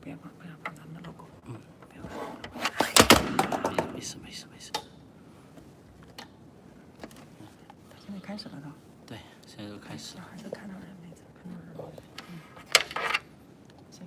不要放咱们的 logo。不要没事。他现在开始了都。对，现在都开始了。还是看到人没事，看到人。行。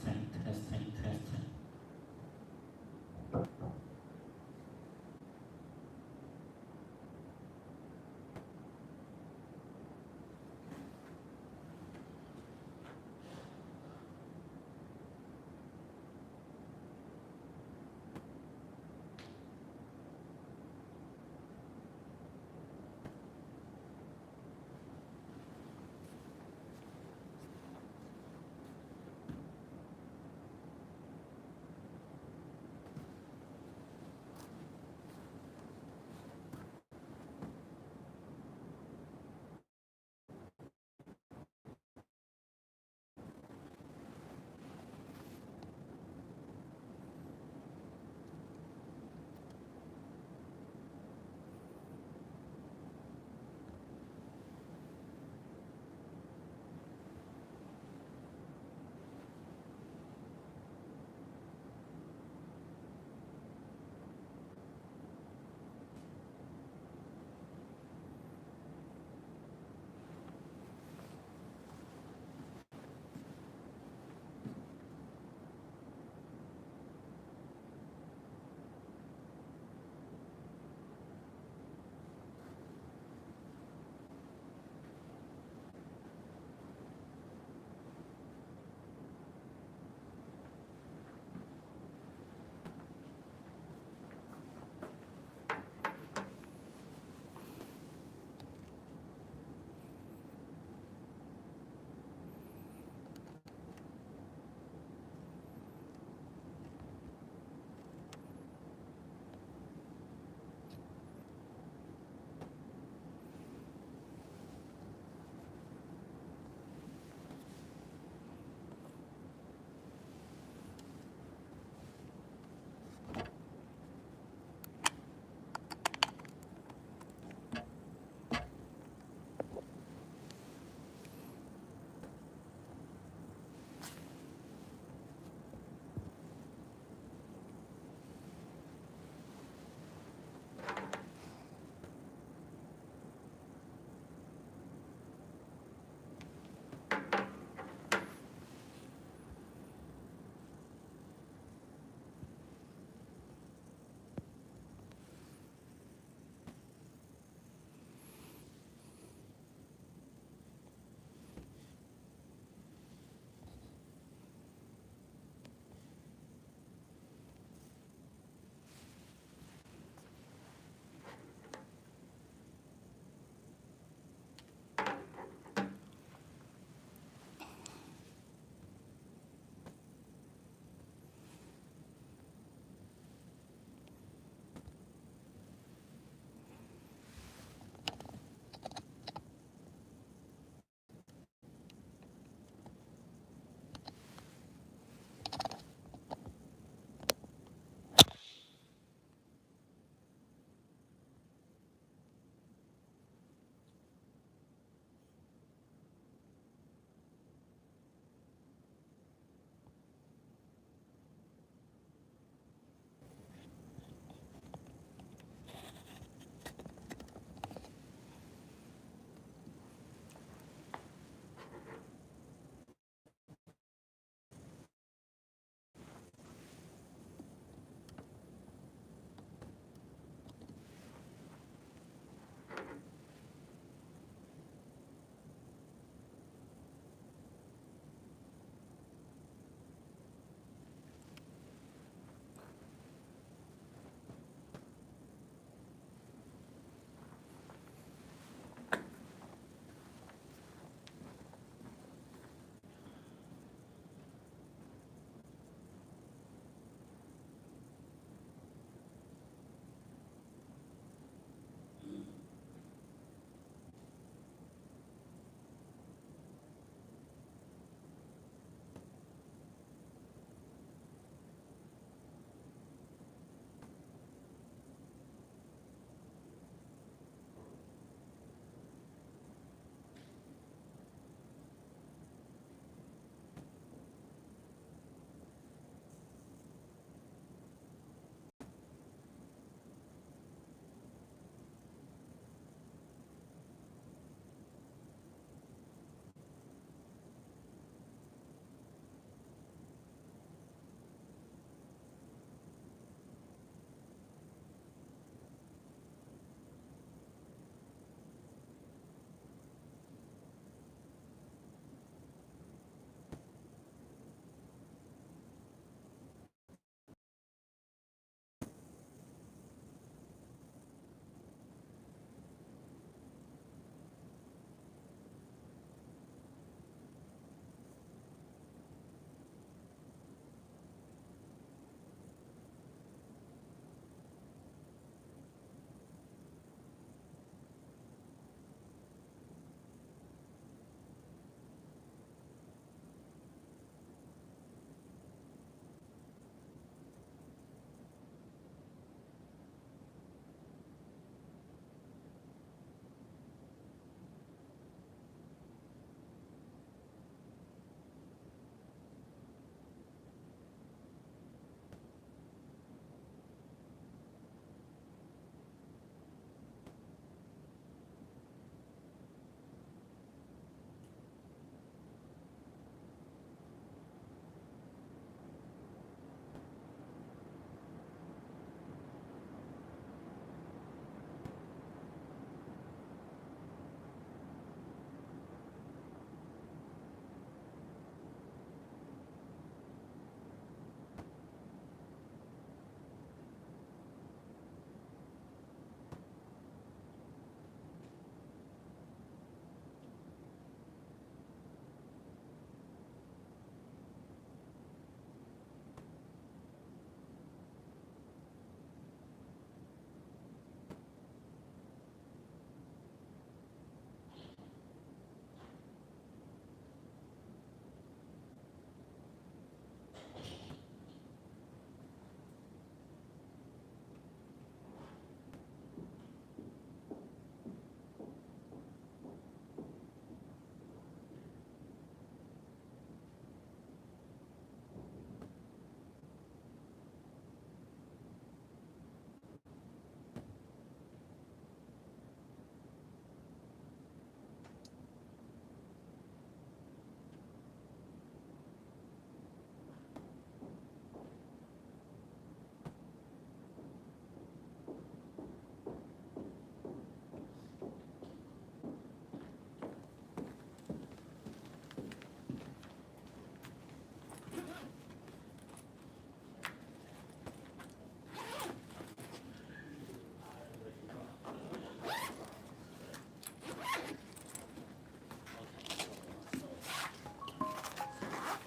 testing, testing, testing.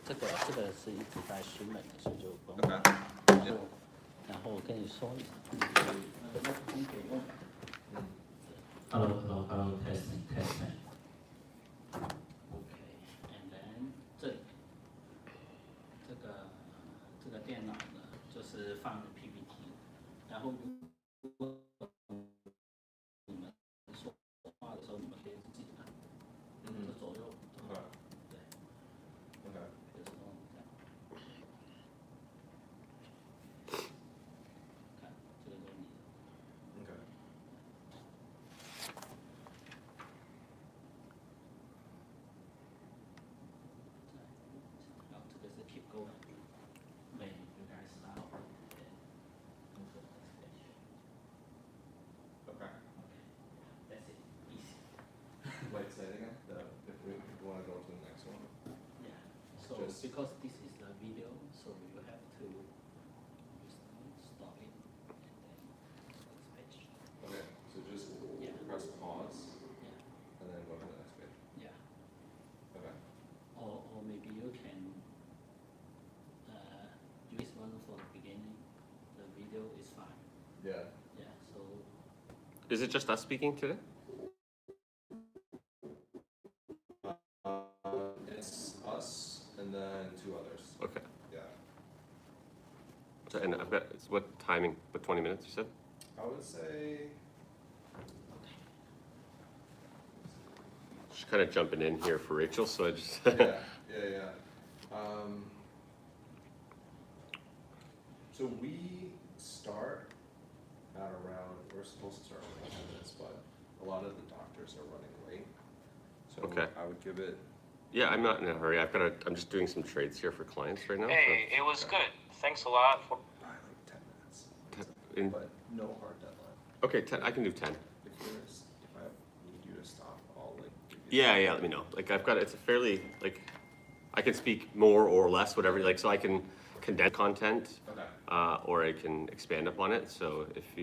这个是一直在询问的，所以就不用 Okay. 然后我跟你说一下，麦克风可以用。 Hello, hello, hello, testing, testing. Okay, and then 这个电脑呢，就是放 PPT， 然后如果你们说话的时候，你们可以自己看，这左右都好，对 Okay. 有时候这样，看这个就是你的。 Okay. 然后这个是 keep going. When you guys stop, then move to the next page. Okay. That's it. Easy. Wait, say it again. If we want to go to the next one. Yeah. So Just- because this is the video, so you have to stop it and then next page. Okay. So just Yeah. press pause Yeah. and then go to the next page. Yeah. Okay. Or maybe you can use one for the beginning. The video is fine. Yeah. Yeah. So Is it just us speaking today? It's us and then 2 others. Okay. Yeah. So, and I've got, it's what timing? What, 20 minutes you said? I would say. Just kind of jumping in here for Rachel, so I just. Yeah. So we start at around, we're supposed to start in 10 minutes, but a lot of the doctors are running late. So Okay. I would give it, Yeah, I'm not in a hurry. I'm just doing some trades here for clients right now. Hey, it was good. Thanks a lot for. by like 10 minutes, So, in, but no hard deadline. okay, 10, I can do 10. If I need you to stop, I'll like. give you- Yeah, let me know. Like I've got, it's a fairly, like, I can speak more or less, whatever, like, so I can condense content, Okay. or I can expand upon it. So if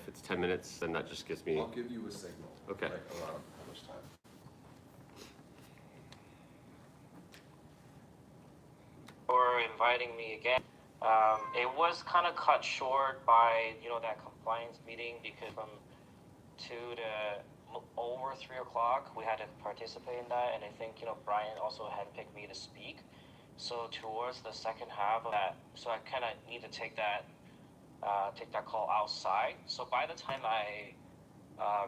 it's 10 minutes, then that just gives me, I'll give you a signal. Okay. Like around how much time. For inviting me again. It was kind of cut short by that compliance meeting because from 2 to over 3 o'clock we had to participate in that, and I think Brian also handpicked me to speak. So towards the second half of that, so I kind of need to take that call outside. So by the time I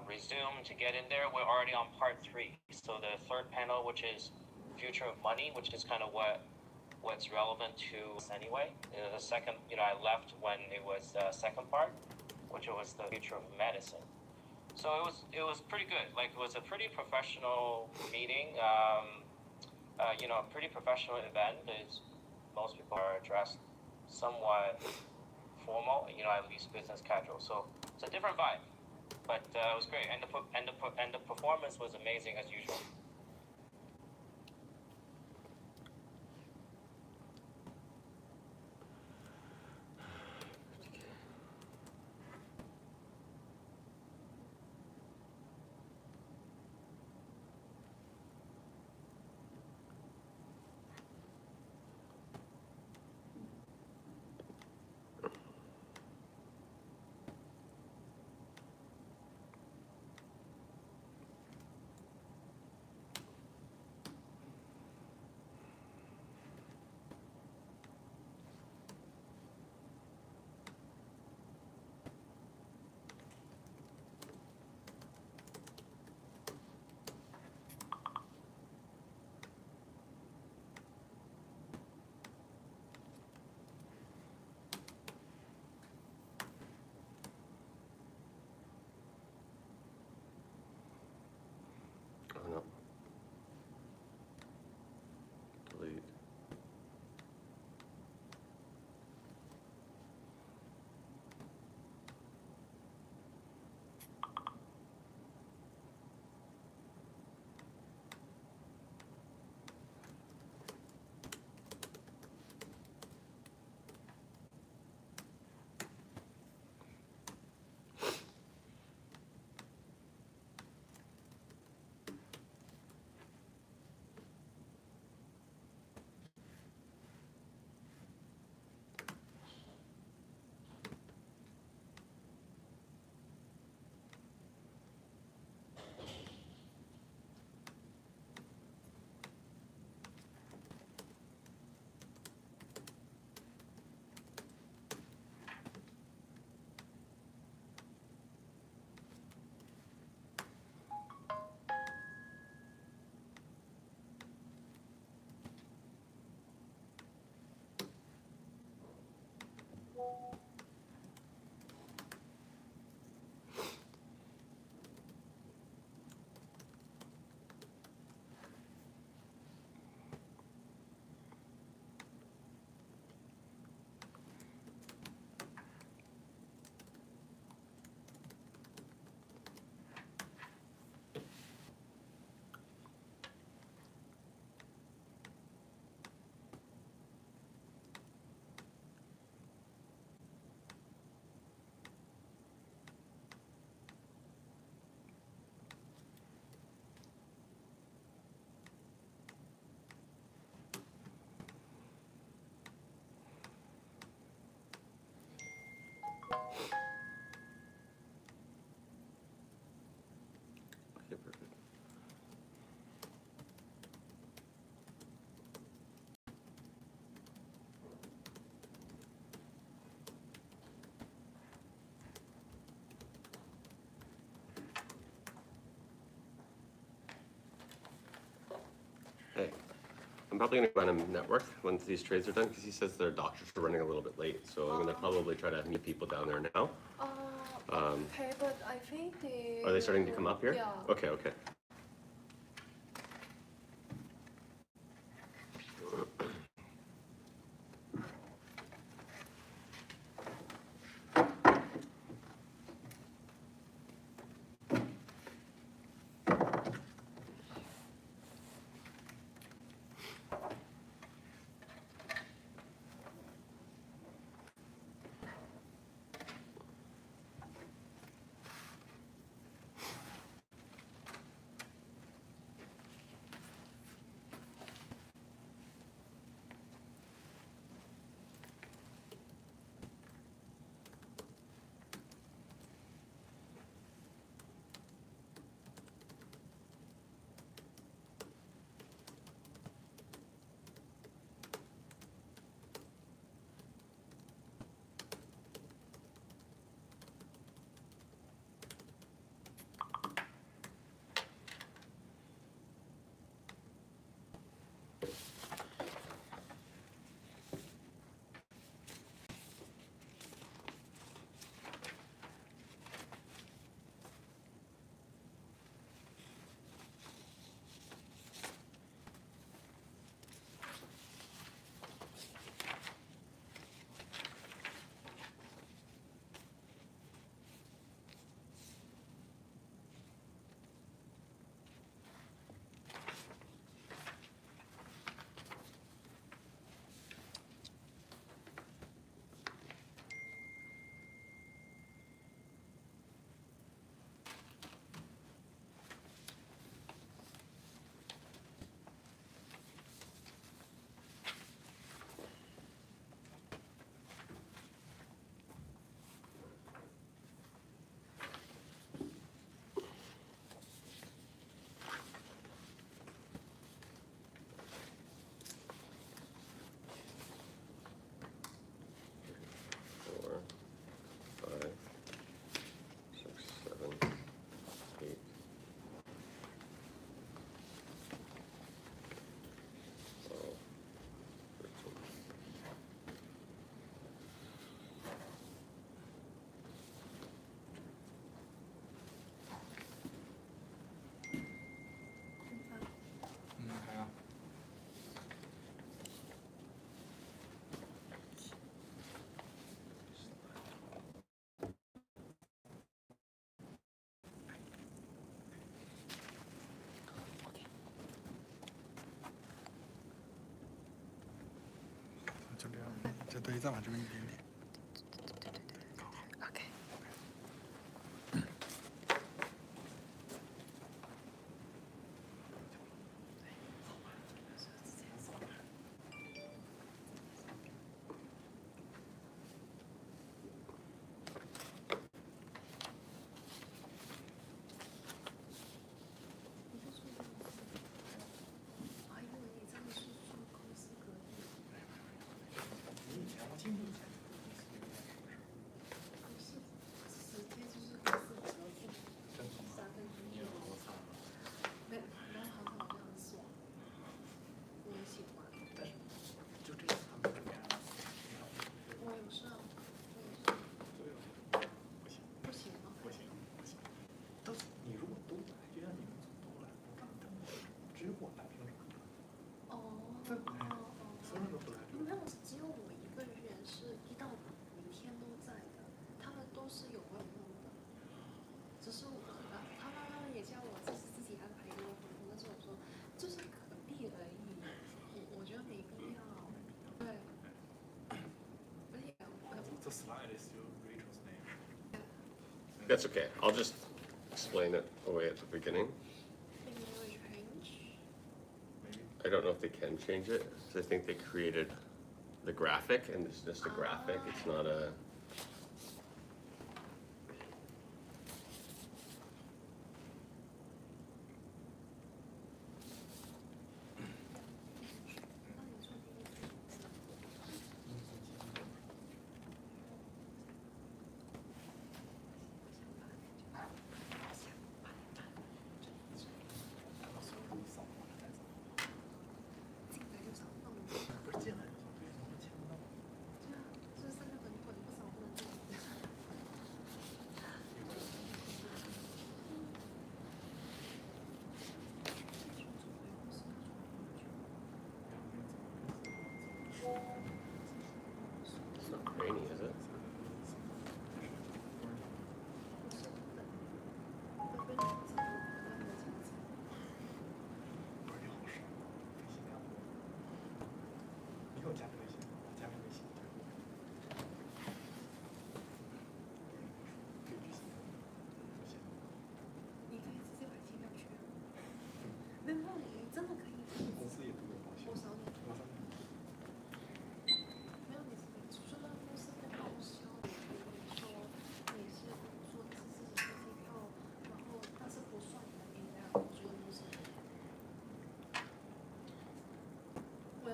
resume to get in there, we're already on part 3. So the third panel, which is future of money, which is kind of what's relevant to us anyway. The second, I left when it was the second part, which was the future of medicine. So it was pretty good. Like it was a pretty professional meeting. A pretty professional event. Is most people are dressed somewhat formal. At least business casual. So it's a different vibe, but it was great. And the performance was amazing as usual. I'm probably gonna run him network once these trades are done because he says their doctors are running a little bit late. So I'm gonna probably try to meet people down there now. Okay, but I think they. Are they starting to come up here? Yeah. Okay, okay.就这样，就对，再往这边一点点。OK。还以为你真的是说公司隔壁。你以前我进去以前，不是，直接就是公司隔壁3分钟就有。没，然后好像这样爽，我也喜欢。但是就这样，他们这边我有上，不行不行吗？不行不行，都你如果都来，就像你们组都来，只有我来凭什么？所有人都不来。没有，只有我一个人是1到5每天都在的，他们都是有活动的。只是我，他们也叫我自己安排一个活动，但是我说就是可避而已，我觉得没必要。对，而且The slide is still Rachel's name. That's okay. I'll just explain it away at the beginning. maybe we change. Maybe. I don't know if they can change it because I think they created the graphic and it's just a graphic. It's not a.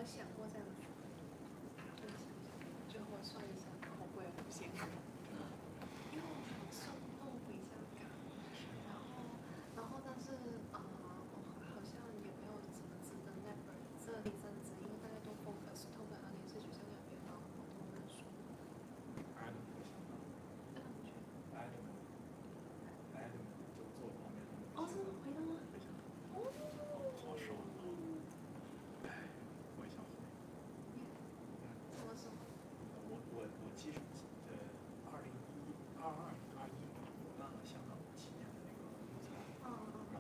想过这样子，就我算一下，我不会无限制。因为我送回家感，然后但是我好像也没有怎么值得 network 这一阵子，因为大家都 focus 透过联系学校那边帮我都认识。就做方面的。哦，真的回了吗？哦，好爽啊！哎，我也想回。什么时候？我记着2021、我办了香港7年的那个留才，然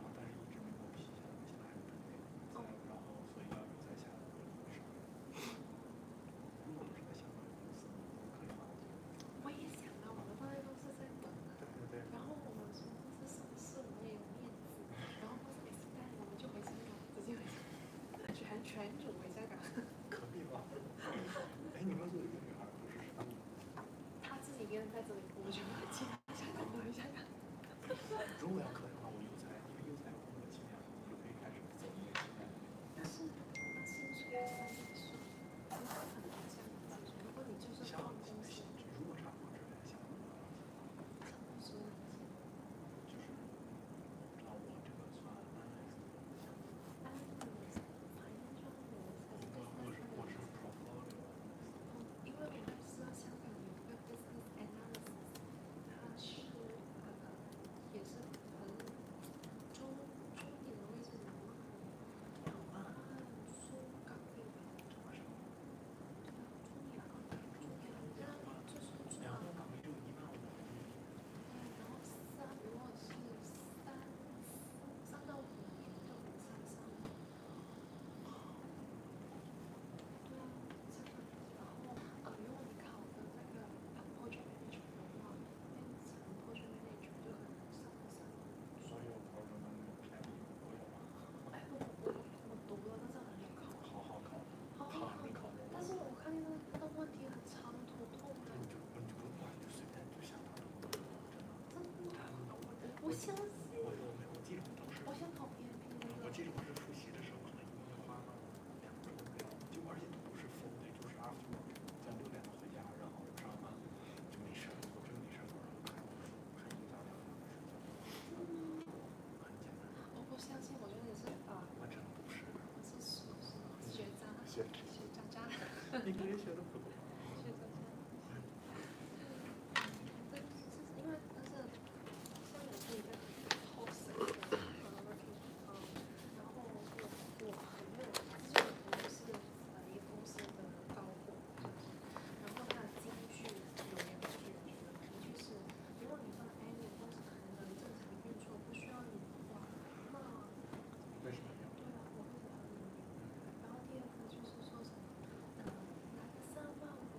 后但是一直没有批下来，现在还是准备在，然后所以要留在下来的上。如果不是在香港有公司，可以吗？我也想到，我们大家都是在等的。对。然后我们说这是上市，我们也有面子。然后或者 expand，我们就回香港，直接回香港，全组回香港。可以吗？哎，你们组有一个女孩不是什么？他自己一个人在这里，我们全部其他香港回香港。如果要可以的话，我优才，因为优才有工作经验，我就可以开始走那个经验。但是薪水3位数，很难这样子。如果你就是像放公司，如果差不多之类的，像差不多所有的钱。就是按我这个算我是 portfolio。因为我知道香港有一个 business analysis，它是也是很中点的位置，2万，苏港币吧。对啊，就是2万港币就15000。然后如果是3到5年就能上升。对啊，然后如果你考的那个 project manager 的话，变成 project manager 就很难上升。所有 program 的那个排名都有吗？哎，我读了，但是还没有考。好好考，好你考着。但是我看那个问题很长，头痛的。你就不管，就随便就想到真的。真的，我相信。我记得我当时，我想考 PMP 那个。我记得我是复习的时候，可能一共花了2周这样，就而且都不是 full day，就是 after work，在6点回家，然后上班就没事，我真没事做，然后看我书，看1到2个小时，很简单。我不相信，我觉得你是我真不是。我是学渣。学渣。你可以学的不多。学渣渣。对，因为但是像我自己在 host 然后我朋友，就是我朋友是一个公司的高管，然后他的金句有2句，我觉得一句是，如果你放 annual 公司还能正常运作，不需要你的话，那为什么要？对啊，我会觉得很有用。然后第二个就是说什么，拿个3万5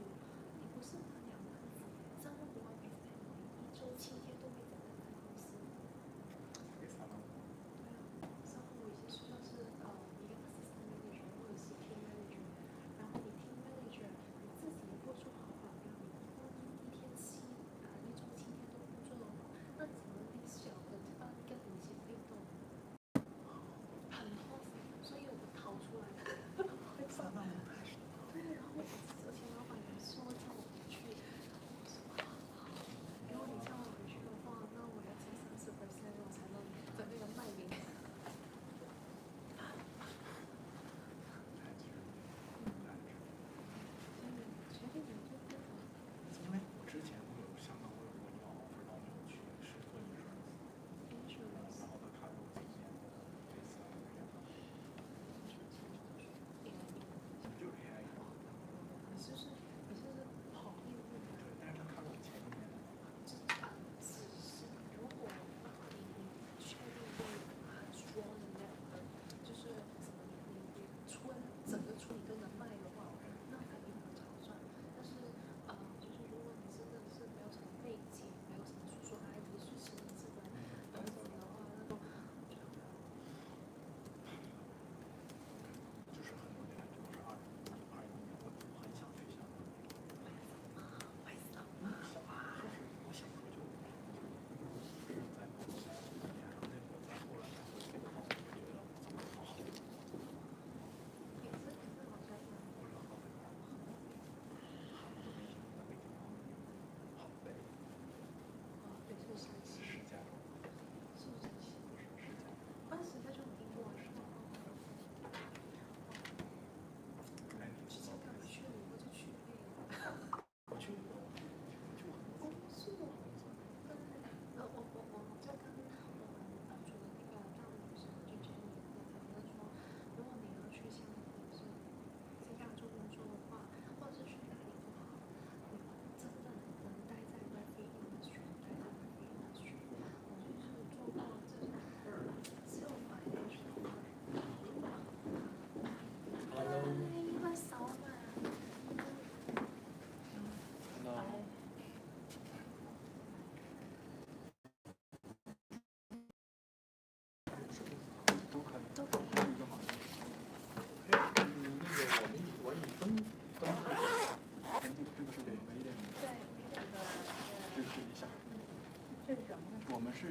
我们是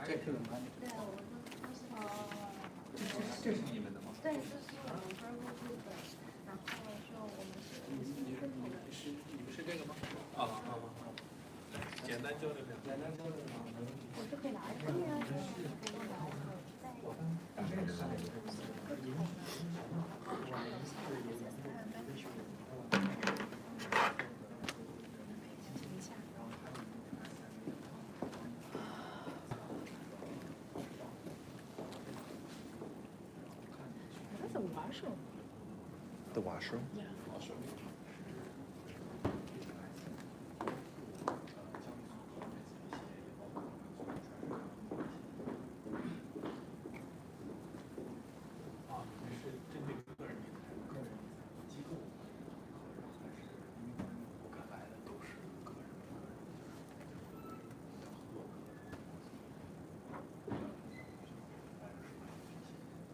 这是吗？对，我们都是这是你们的吗？对，这是我们 verbal group 的，然后就我们是分组的。是这个吗？啊，简单交流两下。简单交流两下。我就可以拿这个呀，可以拿一个That's a washer. The washer? Yeah.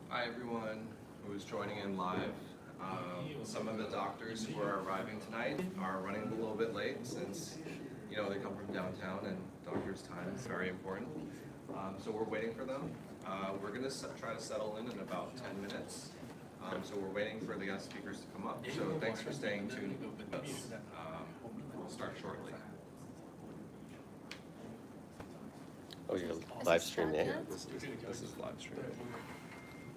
Hi everyone who is joining in live. Some of the doctors who are arriving tonight are running a little bit late since, you know, they come from downtown and doctors' time is very important. So we're waiting for them. We're going to try to settle in about 10 minutes. So we're waiting for the guest speakers to come up. So thanks for staying tuned with us. We'll start shortly. Oh, you're live streaming, eh? This is live streaming.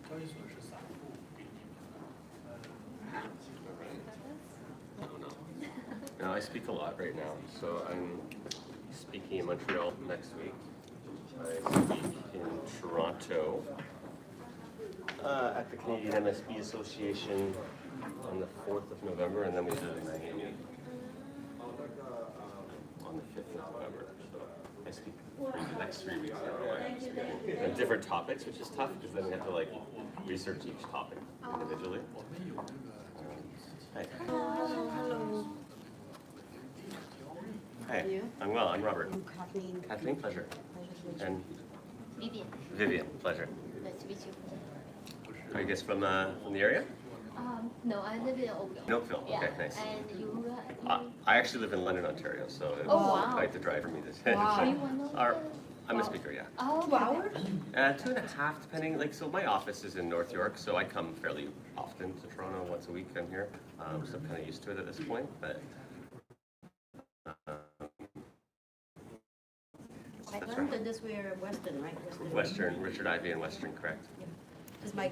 交易所是散户给你们的， I don't know. No, I speak a lot right now. So I'm speaking in Montreal next week. I speak in Toronto at the Canadian MSB Association on the 4th of November, and then we do it in Miami on the 5th of November. So I speak for the next 3 weeks in a row. I'm speaking on different topics, which is tough because then we have to like research each topic individually. Hi. Hello. Hi. You? I'm well. I'm Robert. I'm Kathleen. Kathleen, pleasure. Pleasure to meet you. And Vivian, Vivian, pleasure. nice to meet you. Are you guys from the area? No, I live in Oakville. In Oakville. Yeah. Okay, nice. And you? I actually live in London, Ontario, so it's Oh, wow. quite the drive for me to. Wow. Are you one of Our- the? I'm a speaker, yeah. Oh, 2 hours? 2.5 depending. Like, so my office is in North York, so I come fairly often to Toronto. Once a week I'm here, so I'm kind of used to it at this point. But I that's learned right. that this were Western, right? Western, Richard Ivey and Western, correct? Because my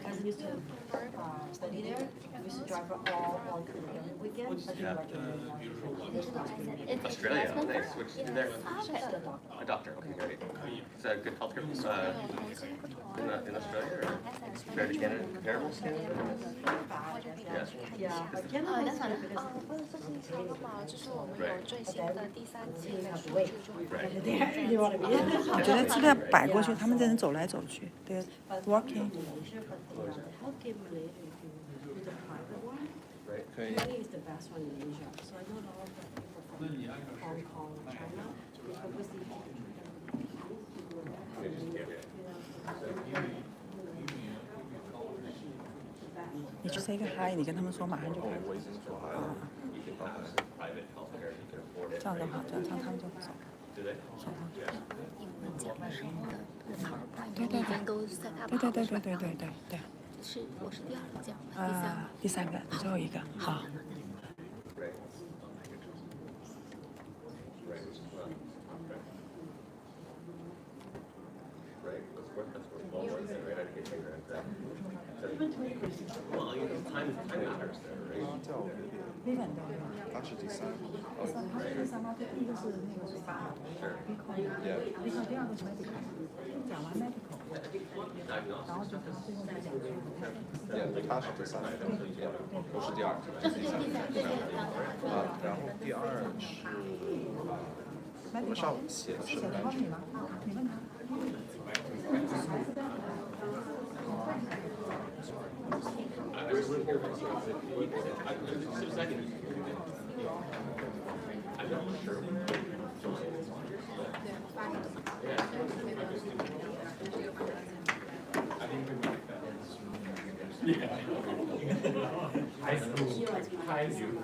cousin used to study there. We used to drive all every weekend. Yeah. It's Australia, investment nice. firm. Which do you do there? Okay. A doctor. Okay, great. Is that a good healthcare in Australia or compared to Canada? Comparable to Canada? Yeah. Yeah, but Canada is good because 或者就是他的话，就是我们有最新的第3季 you 的 have 数 to wait. 据就会 Right. They you want to be. 我觉得这个摆过去，他们在那走来走去，they're walking。 Malaysia, but the healthcare Malaysia, if you do the private one, Right. Really is the best one in Asia. So I know a lot of the people from Hong Kong, China, they purposely你去 say 个 hi，你跟他们说，马上就来。 You can have private healthcare if you can afford it. 这样的话，这样他们就走。 Do they? 你们讲的时候的 PowerPoint 对对已经都 set up 对对对好了是吧对对对对对。我是第2个讲的，第3个。第3个，最后一个，好。 Right. Right. Right. That's what Walmart said, right? I can't figure out that. Well, you know, time matters there, right? 日本的。他是第三。他是第3吗？第1个是那个谁？Medical，第2个是 medical，讲完 medical，然后就他最后再讲。他是第三，我是第二，然后第2是我上午写的是写的吗？你吗？你问他。 I was living here for 6 seconds. I'm not sure. High school.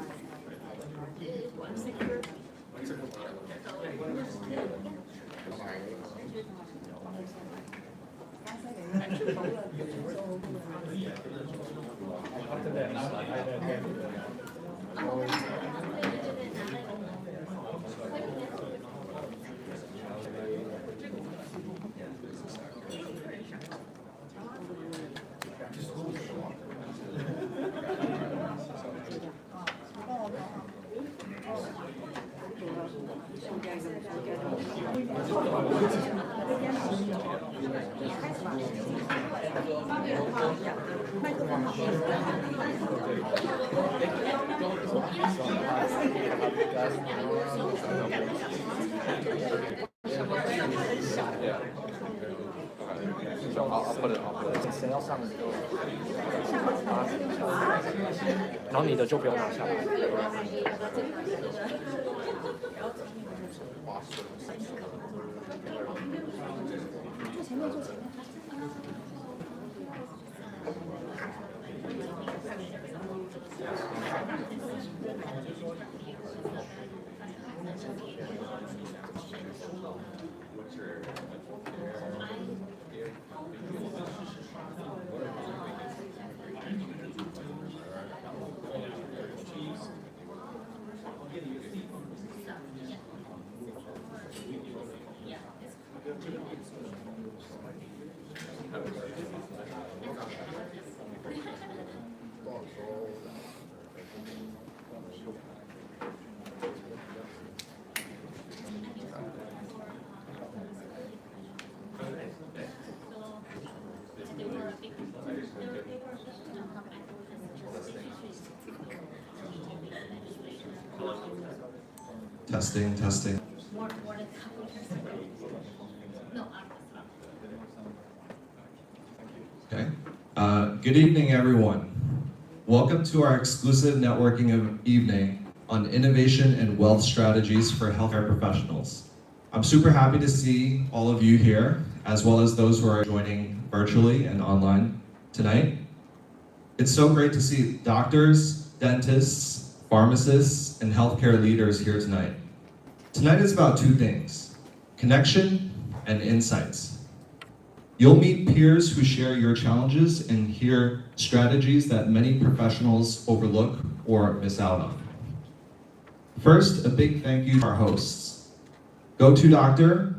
I'll put it. 谁要上然后你的就不要拿下来。坐前面，坐前面。Testing, testing. Okay. Good evening, everyone. Welcome to our exclusive networking evening on innovation and wealth strategies for healthcare professionals. I'm super happy to see all of you here, as well as those who are joining virtually and online tonight. It's so great to see doctors, dentists, pharmacists, and healthcare leaders here tonight. Tonight is about two things: connection and insights. You'll meet peers who share your challenges and hear strategies that many professionals overlook or miss out on. First, a big thank you to our hosts. GoToDoctor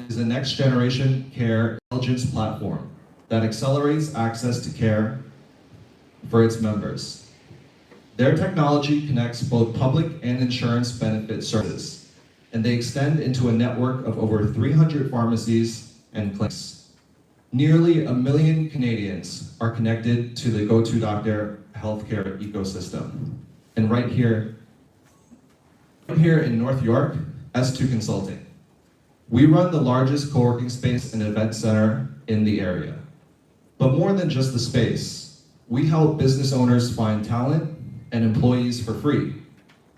is a next-generation care intelligence platform that accelerates access to care for its members. Their technology connects both public and insurance benefit services, and they extend into a network of over 300 pharmacies and clinics. Nearly 1 million Canadians are connected to the GoToDoctor healthcare ecosystem. And right here in North York, S2consulting. We run the largest co-working space and event center in the area. But more than just the space, we help business owners find talent and employees for free.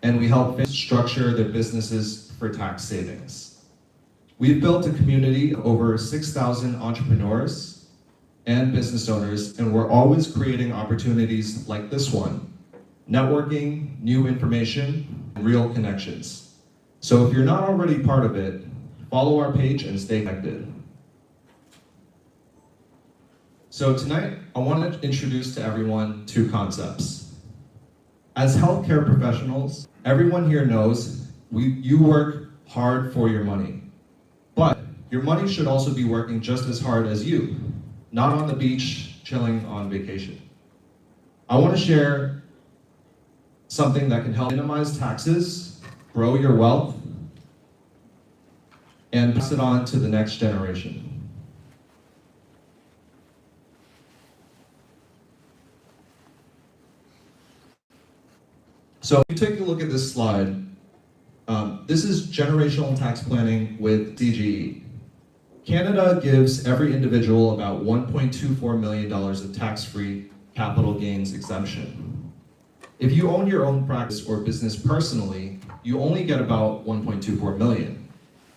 And we help structure their businesses for tax savings. We've built a community of over 6,000 entrepreneurs and business owners, and we're always creating opportunities like this one: networking, new information, and real connections. So if you're not already part of it, follow our page and stay connected. So tonight, I want to introduce to everyone two concepts. As healthcare professionals, everyone here knows you work hard for your money. But your money should also be working just as hard as you, not on the beach, chilling on vacation. I want to share something that can help minimize taxes, grow your wealth, and pass it on to the next generation. So if you take a look at this slide, this is generational tax planning with CGE. Canada gives every individual about $1.24 million of tax-free capital gains exemption. If you own your own practice or business personally, you only get about $1.24 million.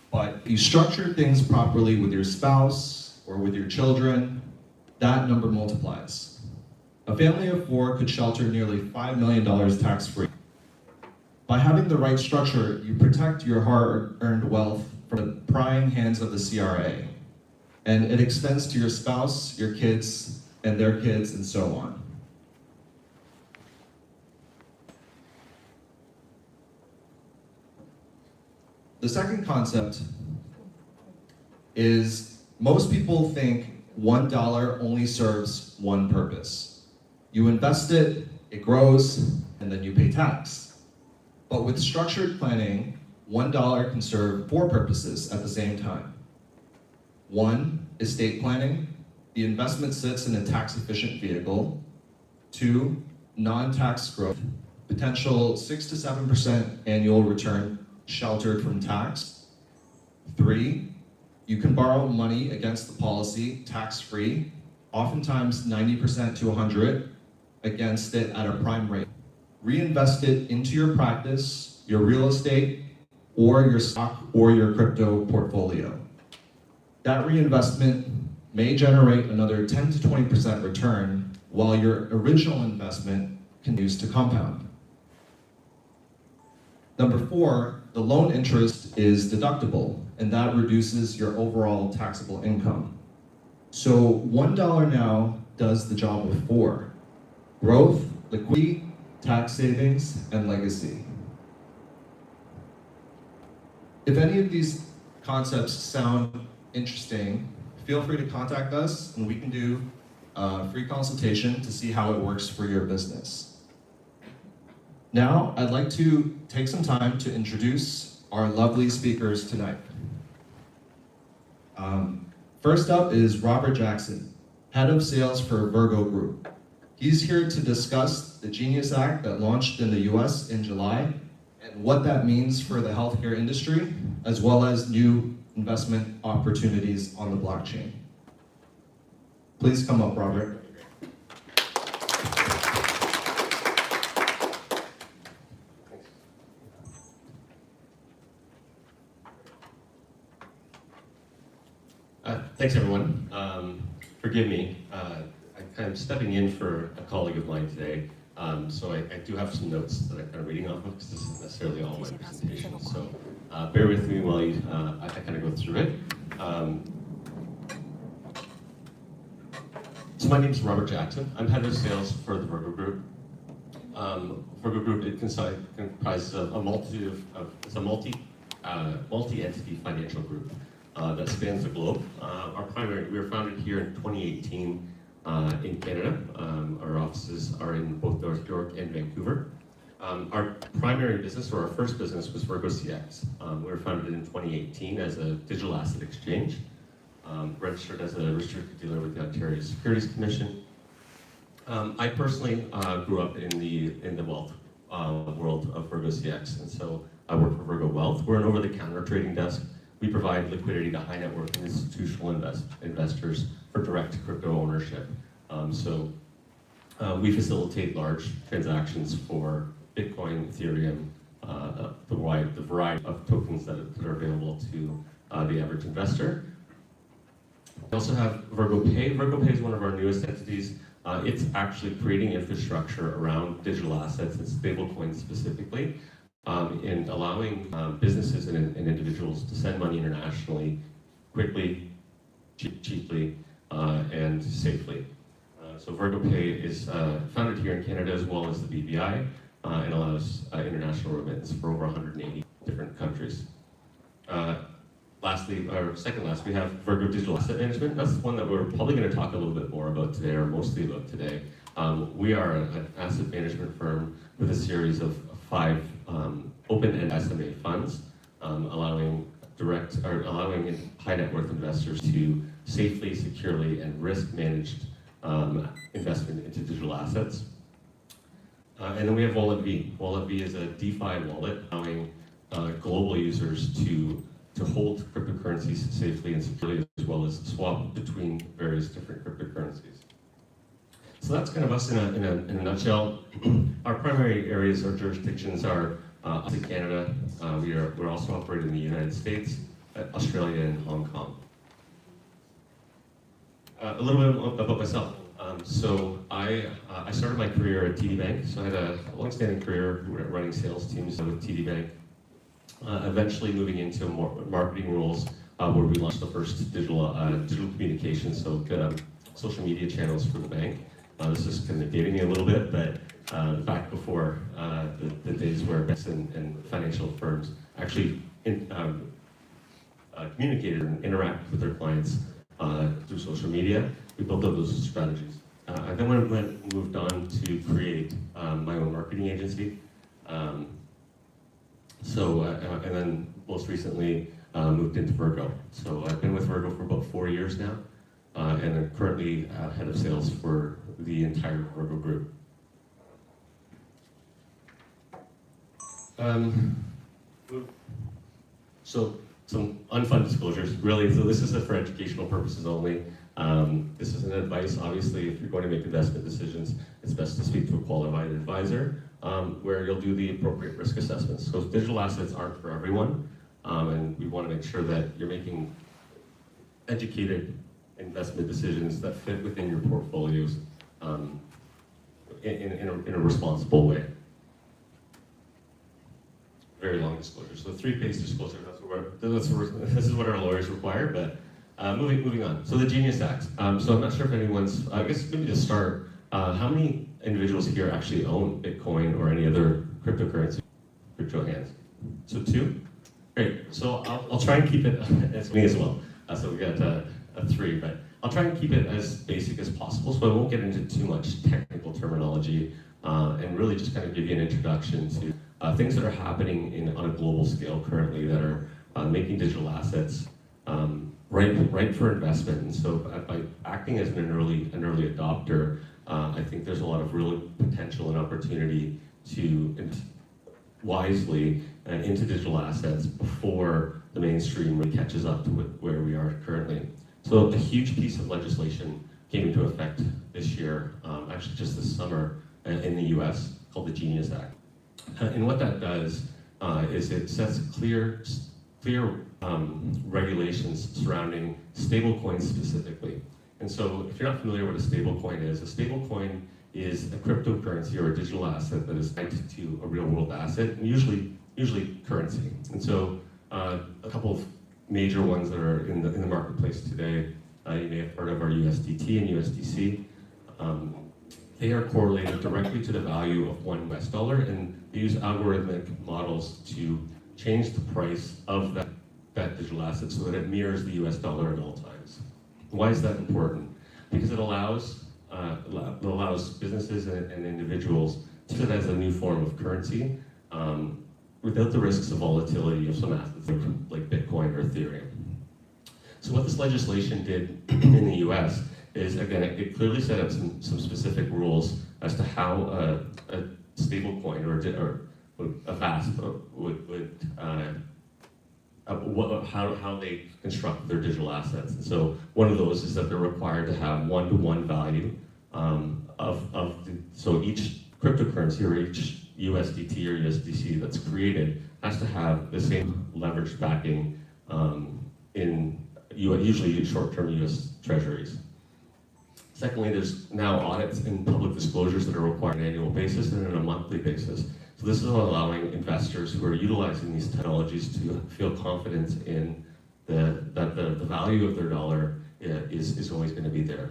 But if you structure things properly with your spouse or with your children, that number multiplies. A family of 4 could shelter nearly $5 million tax-free. By having the right structure, you protect your hard-earned wealth from the prying hands of the CRA, and it extends to your spouse, your kids, and their kids, and so on. The second concept is most people think $1 only serves one purpose. You invest it, it grows, and then you pay tax. But with structured planning, $1 can serve 4 purposes at the same time. 1, estate planning. The investment sits in a tax-efficient vehicle. 2, non-tax growth. Potential 6 to 7% annual return sheltered from tax. 3, you can borrow money against the policy tax-free, oftentimes 90% to 100 against it at a prime rate. Reinvest it into your practice, your real estate, or your stock or your crypto portfolio. That reinvestment may generate another 10 to 20% return, while your original investment continues to compound. Number 4, the loan interest is deductible, and that reduces your overall taxable income. So $1 now does the job of 4: growth, liquidity, tax savings, and legacy. If any of these concepts sound interesting, feel free to contact us and we can do a free consultation to see how it works for your business. Now, I'd like to take some time to introduce our lovely speakers tonight. First up is Robert Jackson, Head of Sales for Virgo Group. He's here to discuss the Genius Act that launched in the US in July and what that means for the healthcare industry, as well as new investment opportunities on the blockchain. Please come up, Robert. Thanks, everyone. Forgive me. I'm stepping in for a colleague of mine today, so I do have some notes that I'm kind of reading off of because this isn't necessarily all my presentation. So bear with me while I kind of go through it. So my name is Robert Jackson. I'm head of sales for the Virgo Group. Virgo Group, it comprises a multitude of it's a multi-entity financial group that spans the globe. We were founded here in 2018 in Canada. Our offices are in both North York and Vancouver. Our primary business, or our first business, was Virgo CX. We were founded in 2018 as a digital asset exchange, registered as a restricted dealer with the Ontario Securities Commission. I personally grew up in the wealth world of Virgo CX, and so I work for Virgo Wealth. We're an over-the-counter trading desk. We provide liquidity to high net worth and institutional investors for direct crypto ownership. We facilitate large transactions for Bitcoin, Ethereum, the variety of tokens that are available to the average investor. We also have Virgo Pay. Virgo Pay is one of our newest entities. It's actually creating infrastructure around digital assets and stablecoins specifically, and allowing businesses and individuals to send money internationally quickly, cheaply, and safely. So Virgo Pay is founded here in Canada as well as the BVI, and allows international remittance for over 180 different countries. Lastly, or second last, we have Virgo Digital Asset Management. That's one that we're probably going to talk a little bit more about today, or mostly about today. We are an asset management firm with a series of 5 open-end SMA funds, allowing high net worth investors to safely, securely, and risk-managed investment into digital assets. And then we have Wallet V. Wallet V is a DeFi wallet allowing global users to hold cryptocurrencies safely and securely, as well as swap between various different cryptocurrencies. So that's kind of us in a nutshell. Our primary areas or jurisdictions are obviously Canada. We're also operating in the United States, Australia, and Hong Kong. A little bit about myself. So I started my career at TD Bank. So I had a long-standing career running sales teams with TD Bank. Eventually moving into more marketing roles where we launched the first digital communications, so social media channels for the bank. This is kind of dating me a little bit, but back before the days where banks and financial firms actually communicated and interacted with their clients through social media, we built up those strategies. I then moved on to create my own marketing agency. And then most recently moved into Virgo. So I've been with Virgo for about 4 years now, and I'm currently head of sales for the entire Virgo group. So some unfun disclosures, really. So this is for educational purposes only. This isn't advice. Obviously, if you're going to make investment decisions, it's best to speak to a qualified advisor, where you'll do the appropriate risk assessments. So digital assets aren't for everyone, and we want to make sure that you're making educated investment decisions that fit within your portfolios in a responsible way. Very long disclosure. So 3-page disclosure. This is what our lawyers require. But moving on. So the Genius Act. So I'm not sure if anyone's. I guess maybe to start. How many individuals here actually own Bitcoin or any other cryptocurrency? Crypto hands. So 2. Great. So I'll try and keep it as me as well. So we got a 3, but I'll try and keep it as basic as possible. So I won't get into too much technical terminology, and really just kind of give you an introduction to things that are happening on a global scale currently that are making digital assets ripe for investment. And so by acting as an early adopter, I think there's a lot of real potential and opportunity to wisely into digital assets before the mainstream really catches up to where we are currently. So a huge piece of legislation came into effect this year, actually just this summer in the US, called the Genius Act. And what that does is it sets clear regulations surrounding stablecoins specifically. And so if you're not familiar what a stablecoin is a cryptocurrency or a digital asset that is tied to a real world asset, and usually currency. And so a couple of major ones that are in the marketplace today, you may have heard of our USDT and USDC. They are correlated directly to the value of $1, and they use algorithmic models to change the price of that digital asset so that it mirrors the US dollar at all times. Why is that important? Because it allows businesses and individuals to use it as a new form of currency without the risks of volatility of some assets like Bitcoin or Ethereum. So what this legislation did in the US is, again, it clearly set up some specific rules as to how a stable coin or a VASP how they construct their digital assets. And so one of those is that they're required to have 1-to-1 value so each cryptocurrency or each USDT or USDC that's created has to have the same leveraged backing in usually short-term US treasuries. Secondly, there's now audits and public disclosures that are required on an annual basis and on a monthly basis. So this is allowing investors who are utilizing these technologies to feel confidence in that the value of their dollar is always going to be there.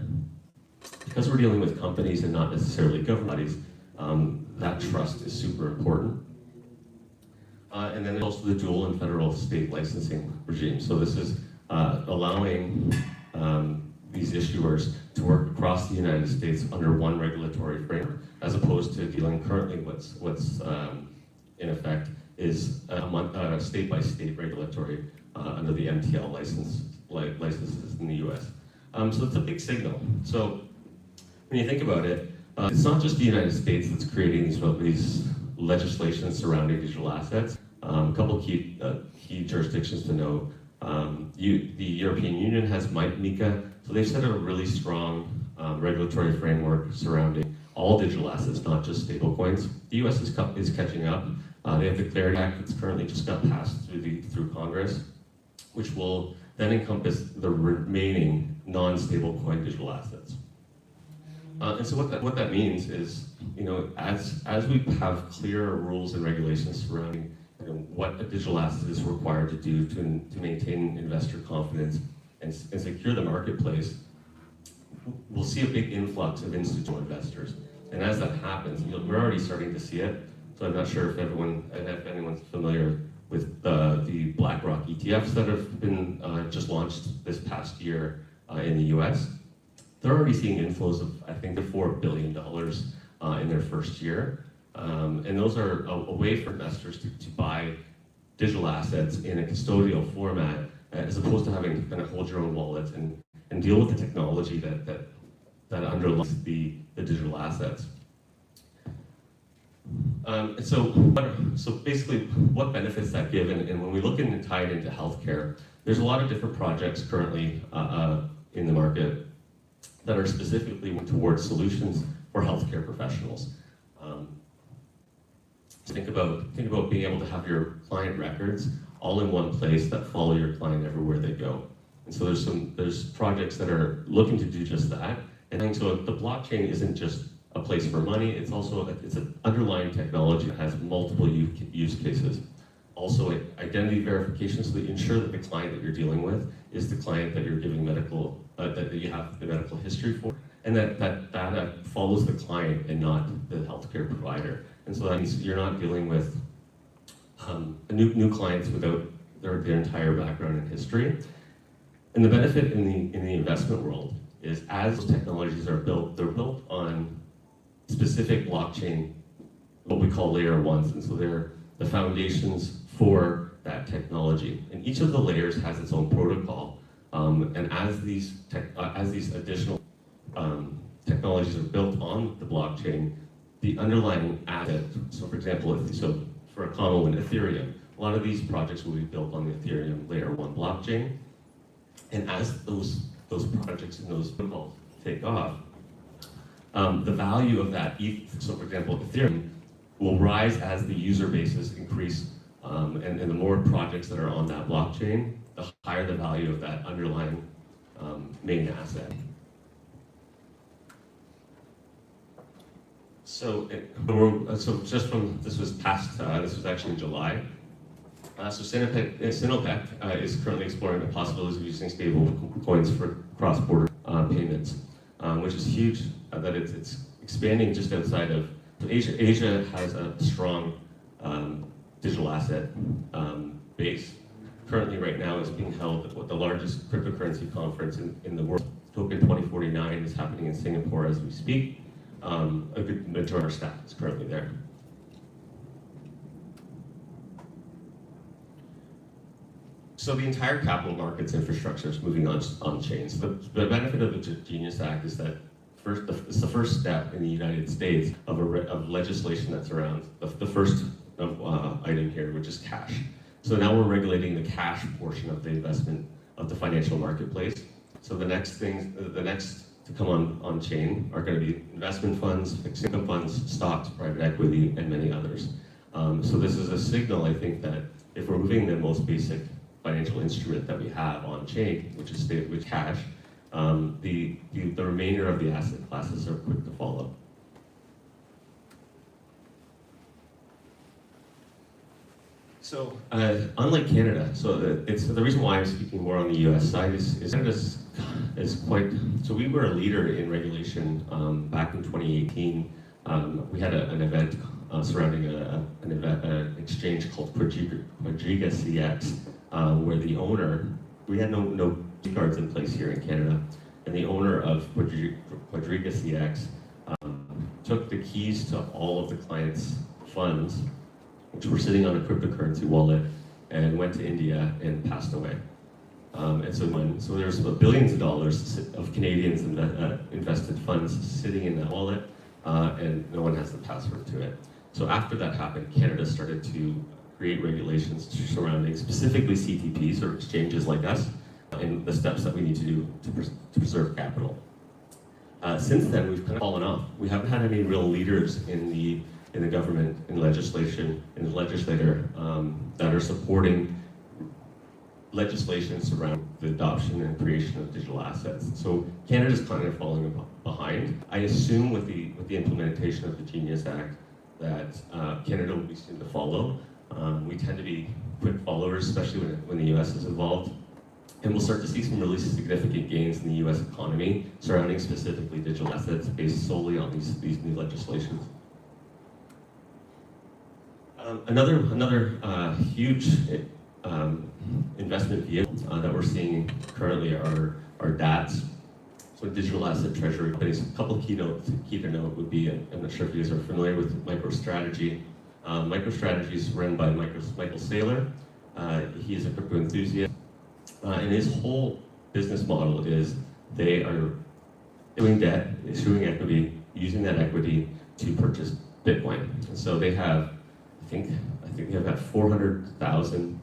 Because we're dealing with companies and not necessarily government bodies, that trust is super important. And then there's also the dual and federal state licensing regime. So this is allowing these issuers to work across the United States under one regulatory framework, as opposed to dealing currently what's in effect is a state-by-state regulatory under the MTL licenses in the US. So it's a big signal. So when you think about it, it's not just the United States that's creating these legislations surrounding digital assets. A couple of key jurisdictions to know. The European Union has MiCA, so they've set a really strong regulatory framework surrounding all digital assets, not just stablecoins. The US is catching up. They have the Clarity Act that's currently just got passed through Congress, which will then encompass the remaining non-stablecoin digital assets. And so what that means is, as we have clearer rules and regulations surrounding what a digital asset is required to do to maintain investor confidence and secure the marketplace, we'll see a big influx of institutional investors. And as that happens, we're already starting to see it. So I'm not sure if anyone's familiar with the BlackRock ETFs that have been just launched this past year in the US. They're already seeing inflows of, I think, $4 billion in their first year. And those are a way for investors to buy digital assets in a custodial format, as opposed to having to kind of hold your own wallets and deal with the technology that underlies the digital assets. So basically, what benefits that give, and when we look and tie it into healthcare, there's a lot of different projects currently in the market that are specifically towards solutions for healthcare professionals. Think about being able to have your client records all in one place that follow your client everywhere they go. And so there's projects that are looking to do just that. And so the blockchain isn't just a place for money, it's an underlying technology that has multiple use cases. Also, identity verification, so that you ensure that the client that you're dealing with is the client that you're giving that you have the medical history for, and that data follows the client and not the healthcare provider. And so that means you're not dealing with new clients without their entire background and history. And the benefit in the investment world is, as those technologies are built, they're built on specific blockchain, what we call layer ones, and so they're the foundations for that technology. And each of the layers has its own protocol. And as these additional technologies are built on the blockchain, the underlying asset, so for example, for a common one, Ethereum, a lot of these projects will be built on the Ethereum layer 1 blockchain. And as those projects and those protocols take off, the value of that, so for example, Ethereum, will rise as the user bases increase, and the more projects that are on that blockchain, the higher the value of that underlying main asset. This was actually in July. So Sinopec is currently exploring the possibilities of using stable coins for cross-border payments, which is huge. That it's expanding just outside of Asia. Asia has a strong digital asset base. Currently, right now, is being held at the largest cryptocurrency conference in the world. Token 2049 is happening in Singapore as we speak. A good majority of our staff is currently there. So the entire capital markets infrastructure is moving on chains. The benefit of the Genius Act is that it's the first step in the United States of legislation that's around the first item here, which is cash. So now we're regulating the cash portion of the investment of the financial marketplace. So the next to come on chain are going to be investment funds, fixed income funds, stocks, private equity, and many others. So this is a signal, I think, that if we're moving the most basic financial instrument that we have on chain, which is cash, the remainder of the asset classes are quick to follow. So unlike Canada, the reason why I'm speaking more on the U.S. side is Canada's is quite. So we were a leader in regulation back in 2018. We had an event surrounding an exchange called Quadriga CX, where the owner, we had no safeguards in place here in Canada, and the owner of Quadriga CX took the keys to all of the clients' funds, which were sitting on a cryptocurrency wallet, and went to India and passed away. And so there's billions of dollars of Canadians invested funds sitting in that wallet, and no one has the password to it. So after that happened, Canada started to create regulations surrounding specifically CTPs, or exchanges like us, and the steps that we need to do to preserve capital. Since then, we've kind of fallen off. We haven't had any real leaders in the government, in legislation, in the legislature that are supporting legislation surrounding the adoption and creation of digital assets. So Canada's kind of falling behind. I assume with the implementation of the Genius Act that Canada will be soon to follow. We tend to be quick followers, especially when the US is involved. And we'll start to see some really significant gains in the US economy surrounding specifically digital assets based solely on these new legislations. Another huge investment vehicle that we're seeing currently are DATs, so digital asset treasury companies. A couple of key to note would be, I'm not sure if you guys are familiar with MicroStrategy. MicroStrategy is run by Michael Saylor. He is a crypto enthusiast, and his whole business model is they are issuing debt, issuing equity, using that equity to purchase Bitcoin. And so they have, I think they have about 600,000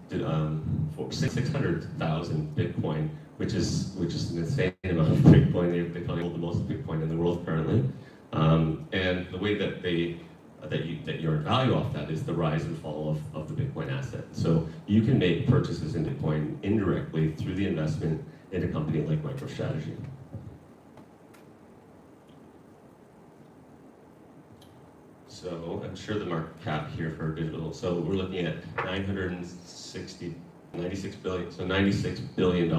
Bitcoin, which is an insane amount of Bitcoin. They probably hold the most Bitcoin in the world currently. And the way that you earn value off that is the rise and fall of the Bitcoin asset. So you can make purchases in Bitcoin indirectly through the investment in a company like MicroStrategy. So I'm sure the market cap here for digital. So we're looking at 96 billion. So $96 billion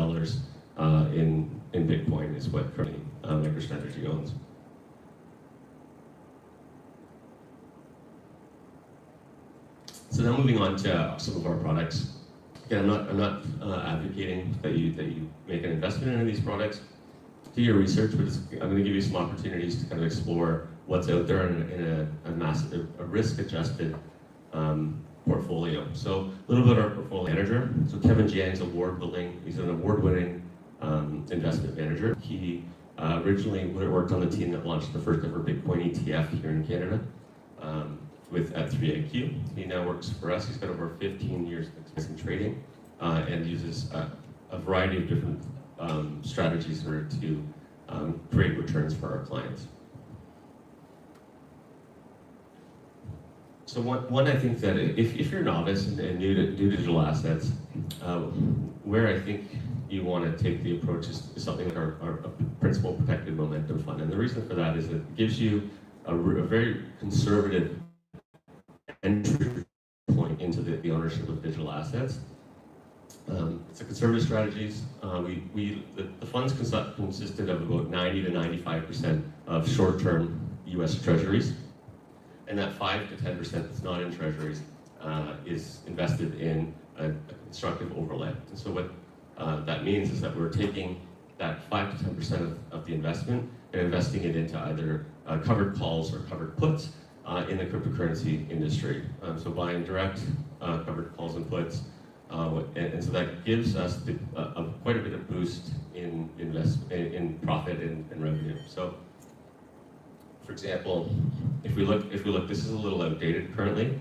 in Bitcoin is what currently MicroStrategy owns. So now moving on to some of our products. Again, I'm not advocating that you make an investment in any of these products. Do your research, but I'm going to give you some opportunities to kind of explore what's out there in a risk-adjusted portfolio. So a little bit of our portfolio manager. So Kevin Jiang's he's an award-winning investment manager. He originally worked on the team that launched the first ever Bitcoin ETF here in Canada at 3IQ. He now works for us. He's got over 15 years of experience in trading and uses a variety of different strategies in order to create returns for our clients. So one I think that if you're a novice and new to digital assets, where I think you want to take the approach is something like our principal protected momentum fund. And the reason for that is it gives you a very conservative entry point into the ownership of digital assets. It's a conservative strategies. The funds consisted of about 90 to 95% of short-term U.S. treasuries, and that 5 to 10% that's not in treasuries is invested in a constructive overlay. And so what that means is that we're taking that 5 to 10% of the investment and investing it into either covered calls or covered puts in the cryptocurrency industry. So buying direct covered calls and puts, and so that gives us quite a bit of boost in profit and revenue. So, for example, if we look, this is a little outdated currently.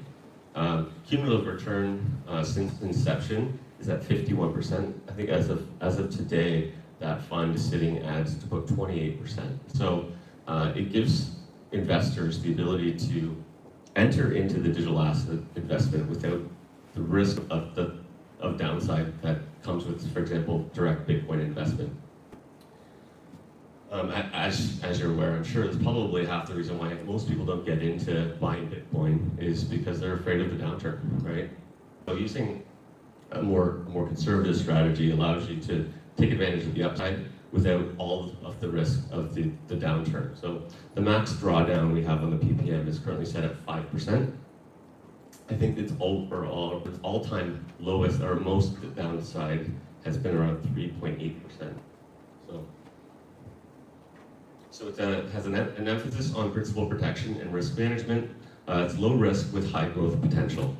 Cumulative return since inception is at 51%. I think as of today, that fund is sitting at about 28%. So it gives investors the ability to enter into the digital asset investment without the risk of downside that comes with, for example, direct Bitcoin investment. As you're aware, I'm sure that's probably half the reason why most people don't get into buying Bitcoin is because they're afraid of the downturn, right? So using a more conservative strategy allows you to take advantage of the upside without all of the risk of the downturn. So the max drawdown we have on the PPM is currently set at 5%. I think its all-time lowest or most downside has been around 3.8%. So it has an emphasis on principal protection and risk management. It's low risk with high growth potential.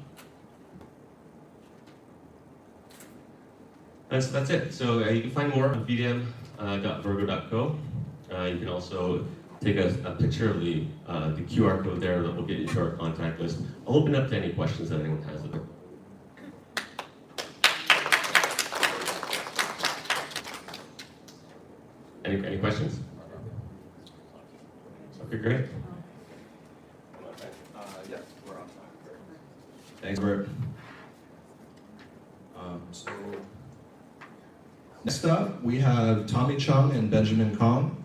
And so that's it. So you can find more on vdm.virgo.co. You can also take a picture of the QR code there that will get you to our contact list. I'll open up to any questions that anyone has. Any questions? Okay, great. Yeah, we're on time. Thanks, Bert. So Next up, we have Tommy Chung and Benjamin Kong.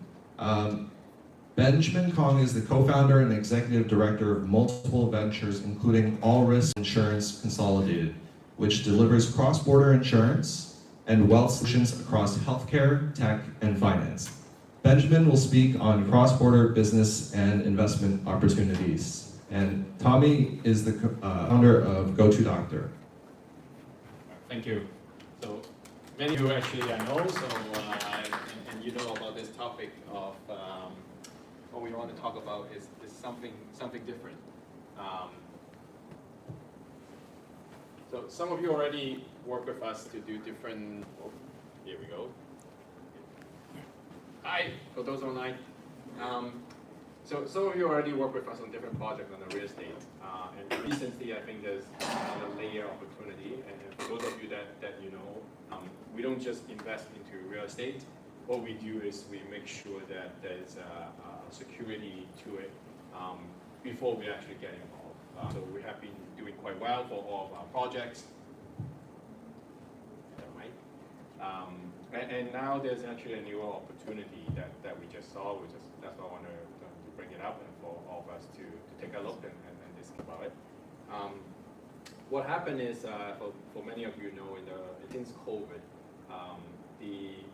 Benjamin Kong is the co-founder and executive director of multiple ventures, including All Risk Insurance Consolidated, which delivers cross-border insurance and wealth solutions across healthcare, tech, and finance. Benjamin will speak on cross-border business and investment opportunities. And Tommy is the founder of Go2Doctor. Thank you. So many of you actually I know, so and you know about this topic of what we want to talk about is something different. So some of you already work with us to do different. Oh, here we go. Hi, for those online. So some of you already work with us on different projects on the real estate, and recently I think there's another layer of opportunity. And for those of you that you know, we don't just invest into real estate. What we do is we make sure that there's security to it before we actually get involved. So we have been doing quite well for all of our projects. And now there's actually a new opportunity that we just saw, that's why I wanted to bring it up and for all of us to take a look and discuss about it. What happened is, for many of you know, since COVID, the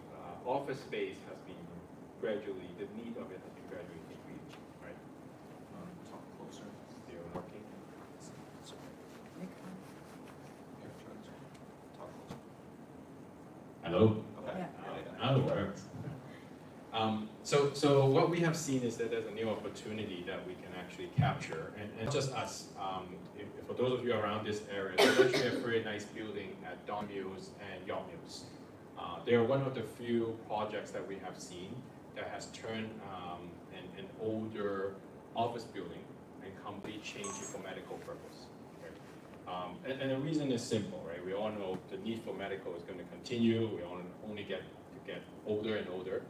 office space has been gradually, the need of it has been gradually decreasing, right? Talk closer. Still working. Hello? Okay. Now it works. So what we have seen is that there's a new opportunity that we can actually capture, and just us. For those of you around this area, there's actually a very nice building at Don Mills and York Mills. They are one of the few projects that we have seen that has turned an older office building and completely changed it for medical purpose. Okay? And the reason is simple, right? We all know the need for medical is going to continue. We only get older and older.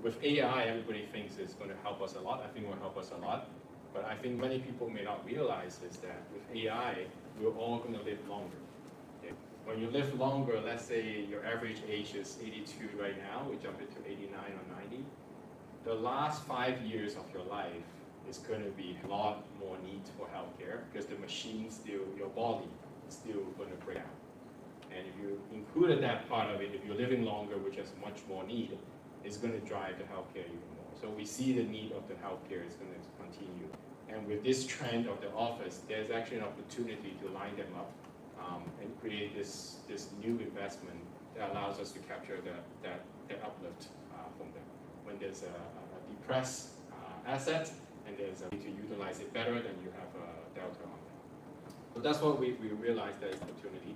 With AI, everybody thinks it's going to help us a lot. I think it will help us a lot. But I think many people may not realize is that with AI, we're all going to live longer. Okay? When you live longer, let's say your average age is 82 right now, we jump into 89 or 90. The last 5 years of your life is going to be a lot more need for healthcare because the machine still, your body is still going to break down. And if you included that part of it, if you're living longer, which has much more need, it's going to drive the healthcare even more. So we see the need of the healthcare is going to continue. And with this trend of the office, there's actually an opportunity to line them up and create this new investment that allows us to capture the uplift from them. When there's a depressed asset and there's a way to utilize it better, then you have a delta on that. So that's what we realized there is opportunity.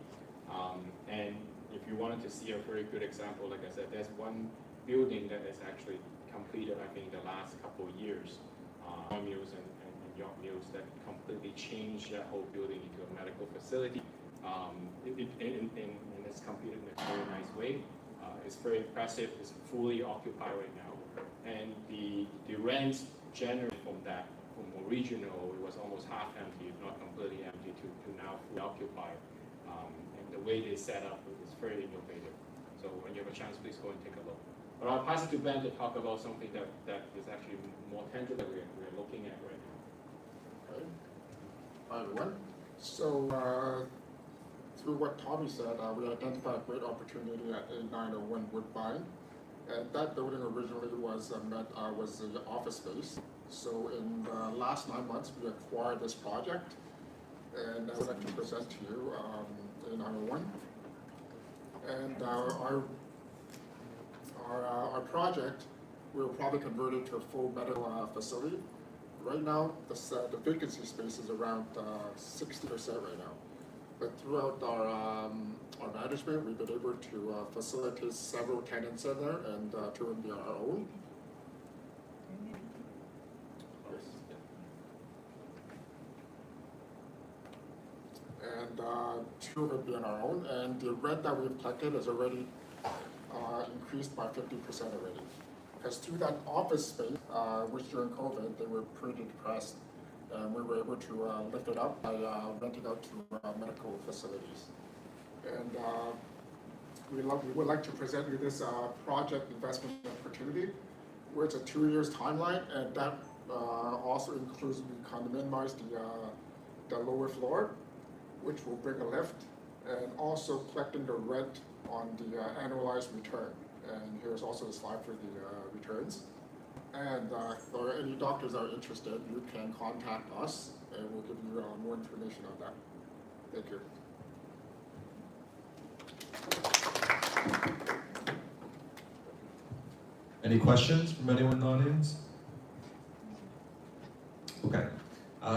And if you wanted to see a very good example, like I said, there's one building that is actually completed, I think, the last couple of years, Mills and York Mills, that completely changed that whole building into a medical facility. And it's completed in a very nice way. It's very impressive. It's fully occupied right now. And the rents generated from that, from original, it was almost half empty, if not completely empty, to now fully occupied. And the way they set up is very innovative. So when you have a chance, please go and take a look. But I'll pass it to Ben to talk about something that is actually more tangible that we're looking at right now. Okay. Hi everyone. So through what Tommy said, we identified a great opportunity at A901 Woodbine. And that building originally was the office space. So in the last 9 months, we acquired this project. And I would like to present to you A901. And our project, we'll probably convert it to a full medical facility. Right now, the vacancy space is around 60% right now. But throughout our management, we've been able to facilitate several tenants in there, and two of them are our own. And two of them being our own, and the rent that we've collected is already increased by 50% already. Because through that office space, which during COVID, they were pretty depressed, and we were able to lift it up by renting out to medical facilities. And we would like to present you this project investment opportunity, where it's a 2 years timeline, and that also includes we kind of minimize the lower floor, which will bring a lift, and also collecting the rent on the annualized return. And here's also a slide for the returns. And for any doctors that are interested, you can contact us, and we'll give you more information on that. Thank you. Any questions from anyone in the audience? Okay,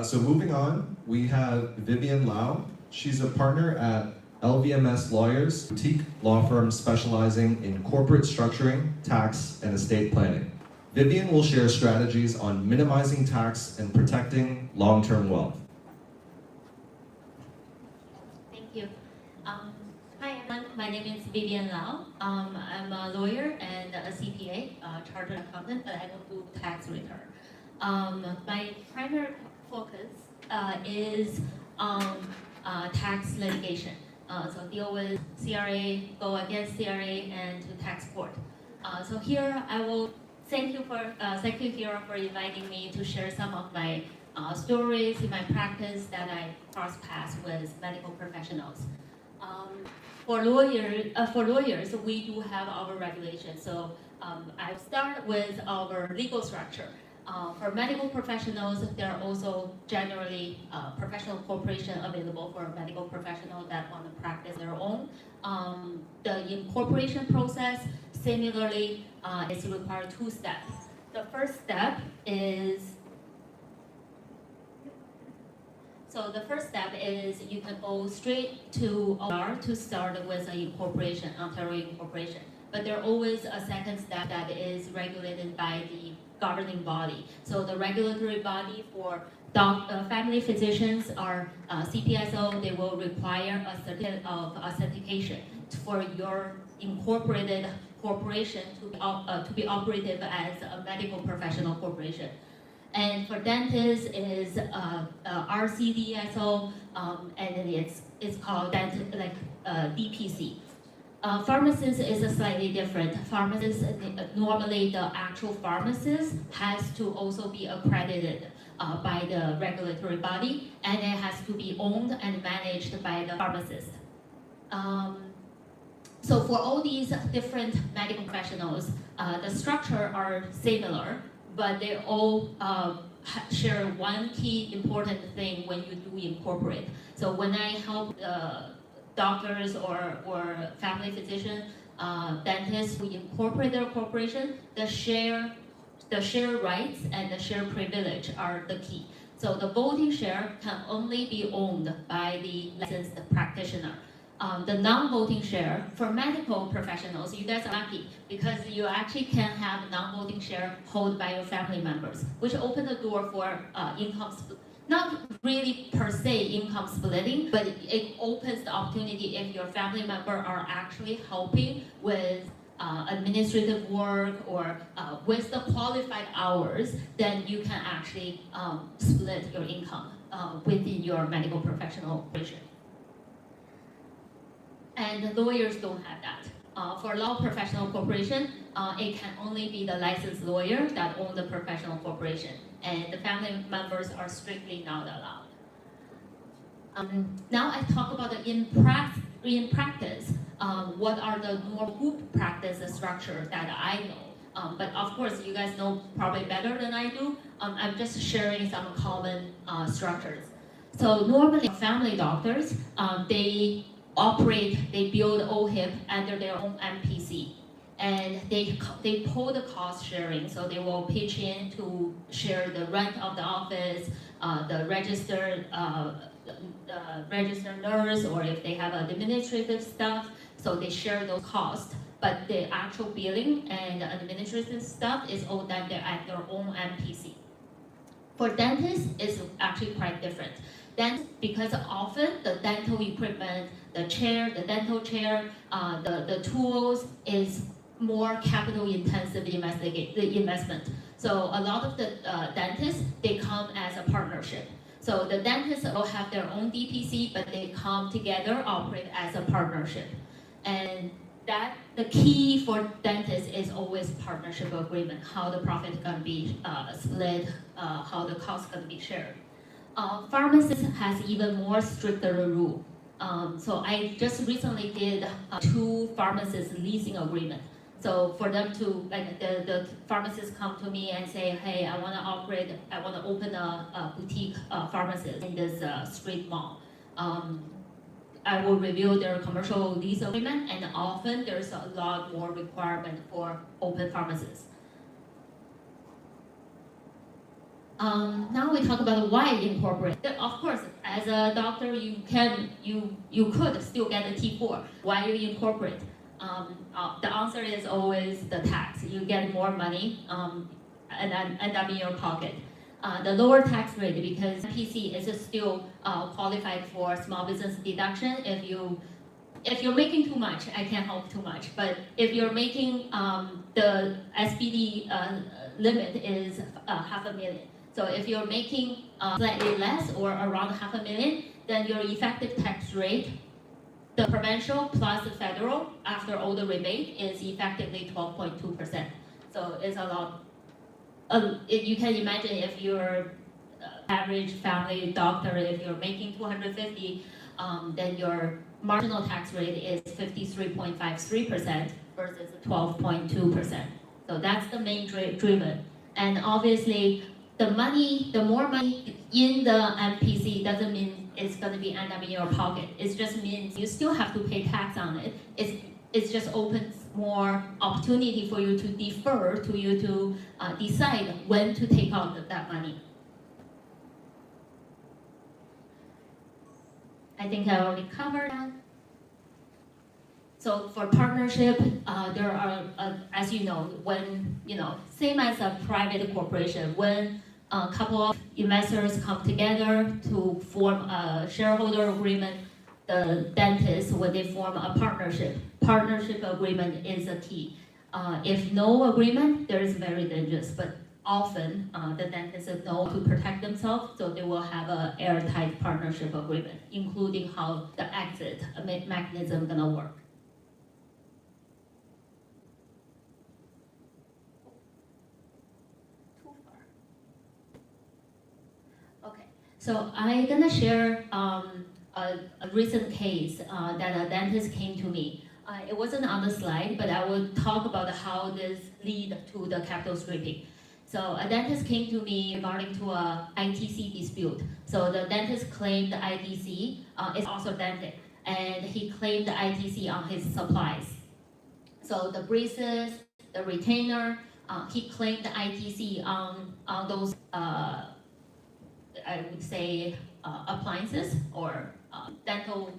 so moving on, we have Vivian Lau. She's a partner at LVMS Lawyers, boutique law firm specializing in corporate structuring, tax, and estate planning. Vivian will share strategies on minimizing tax and protecting long-term wealth. Thank you. Hi everyone, my name is Vivian Lau. I'm a lawyer and a CPA, chartered accountant, but I don't do tax return. My primary focus is on tax litigation. So deal with CRA, go against CRA, and to tax court. So here I will thank you Kira for inviting me to share some of my stories in my practice that I cross paths with medical professionals. For lawyers, we do have our regulations. So I'll start with our legal structure. For medical professionals, there are also generally professional corporation available for medical professionals that want to practice their own. The incorporation process, similarly, is required 2 steps. The first step is you can go straight to OR to start with an incorporation, Ontario incorporation. But there's always a second step that is regulated by the governing body. So the regulatory body for family physicians are CPSO. They will require a certificate of authentication for your incorporated corporation to be operative as a medical professional corporation. And for dentists is RCDSO, and then it's called DPC. Pharmacist is slightly different. Pharmacist, normally the actual pharmacist has to also be accredited by the regulatory body, and it has to be owned and managed by the pharmacist. So for all these different medical professionals, the structure are similar, but they all share one key important thing when you do incorporate. So when I help doctors or family physician, dentists, we incorporate their corporation, the share rights and the share privilege are the key. So the voting share can only be owned by the licensed practitioner. The non-voting share for medical professionals, you guys are lucky because you actually can have non-voting share held by your family members, which open the door for income split. Not really per se income splitting, but it opens the opportunity if your family member are actually helping with administrative work or with the qualified hours, then you can actually split your income within your medical professional operation. And lawyers don't have that. For law professional corporation, it can only be the licensed lawyer that owns the professional corporation, and the family members are strictly not allowed. Now I talk about the in practice, what are the normal group practice structure that I know. But of course, you guys know probably better than I do. I'm just sharing some common structures. So normally family doctors, they build OHIP under their own MPC. And they pull the cost sharing, so they will pitch in to share the rent of the office, the registered nurse, or if they have administrative stuff, so they share those costs. But the actual billing and administrative stuff is all done at their own MPC. For dentists, it's actually quite different. Then, because often the dental equipment, the dental chair, the tools is more capital intensive investment. So a lot of the dentists, they come as a partnership. So the dentists will have their own DPC, but they come together, operate as a partnership. And that the key for dentists is always partnership agreement, how the profit is gonna be split, how the cost gonna be shared. Pharmacists has even more stricter rule. So I just recently did 2 pharmacist leasing agreement. So for them to, like the pharmacists come to me and say, hey, I want to open a boutique pharmacist in this street mall. I will review their commercial lease agreement, and often there's a lot more requirement for open pharmacists. Now we talk about why incorporate. Of course, as a doctor, you could still get a T4. Why you incorporate? The answer is always the tax. You get more money and then end up in your pocket. The lower tax rate, because PC is still qualified for small business deduction. If you're making too much, I can't help too much. But if you're making the SBD limit is $500,000. So if you're making slightly less or around $500,000, then your effective tax rate, the provincial plus the federal, after all the rebate, is effectively 12.2%. So it's a lot. You can imagine if you're average family doctor, if you're making $250, then your marginal tax rate is 53.53% versus 12.2%. So that's the main driven. And obviously, the more money in the MPC doesn't mean it's going to be end up in your pocket. It just means you still have to pay tax on it. It just opens more opportunity for you to defer, to you to decide when to take out that money. I think I already covered that. So for partnership, there are, as you know, same as a private corporation, when a couple of investors come together to form a shareholder agreement, the dentist, when they form a partnership agreement is a key. If no agreement, there is very dangerous, but often the dentists know to protect themselves, so they will have an airtight partnership agreement, including how the exit mechanism gonna work. Okay, so I'm gonna share a recent case that a dentist came to me. It wasn't on the slide, but I will talk about how this lead to the capital stripping. So a dentist came to me regarding to a ITC dispute. So the dentist claimed the ITC is also dented, and he claimed the ITC on his supplies. So the braces, the retainer, he claimed the ITC on those, I would say, appliances or dental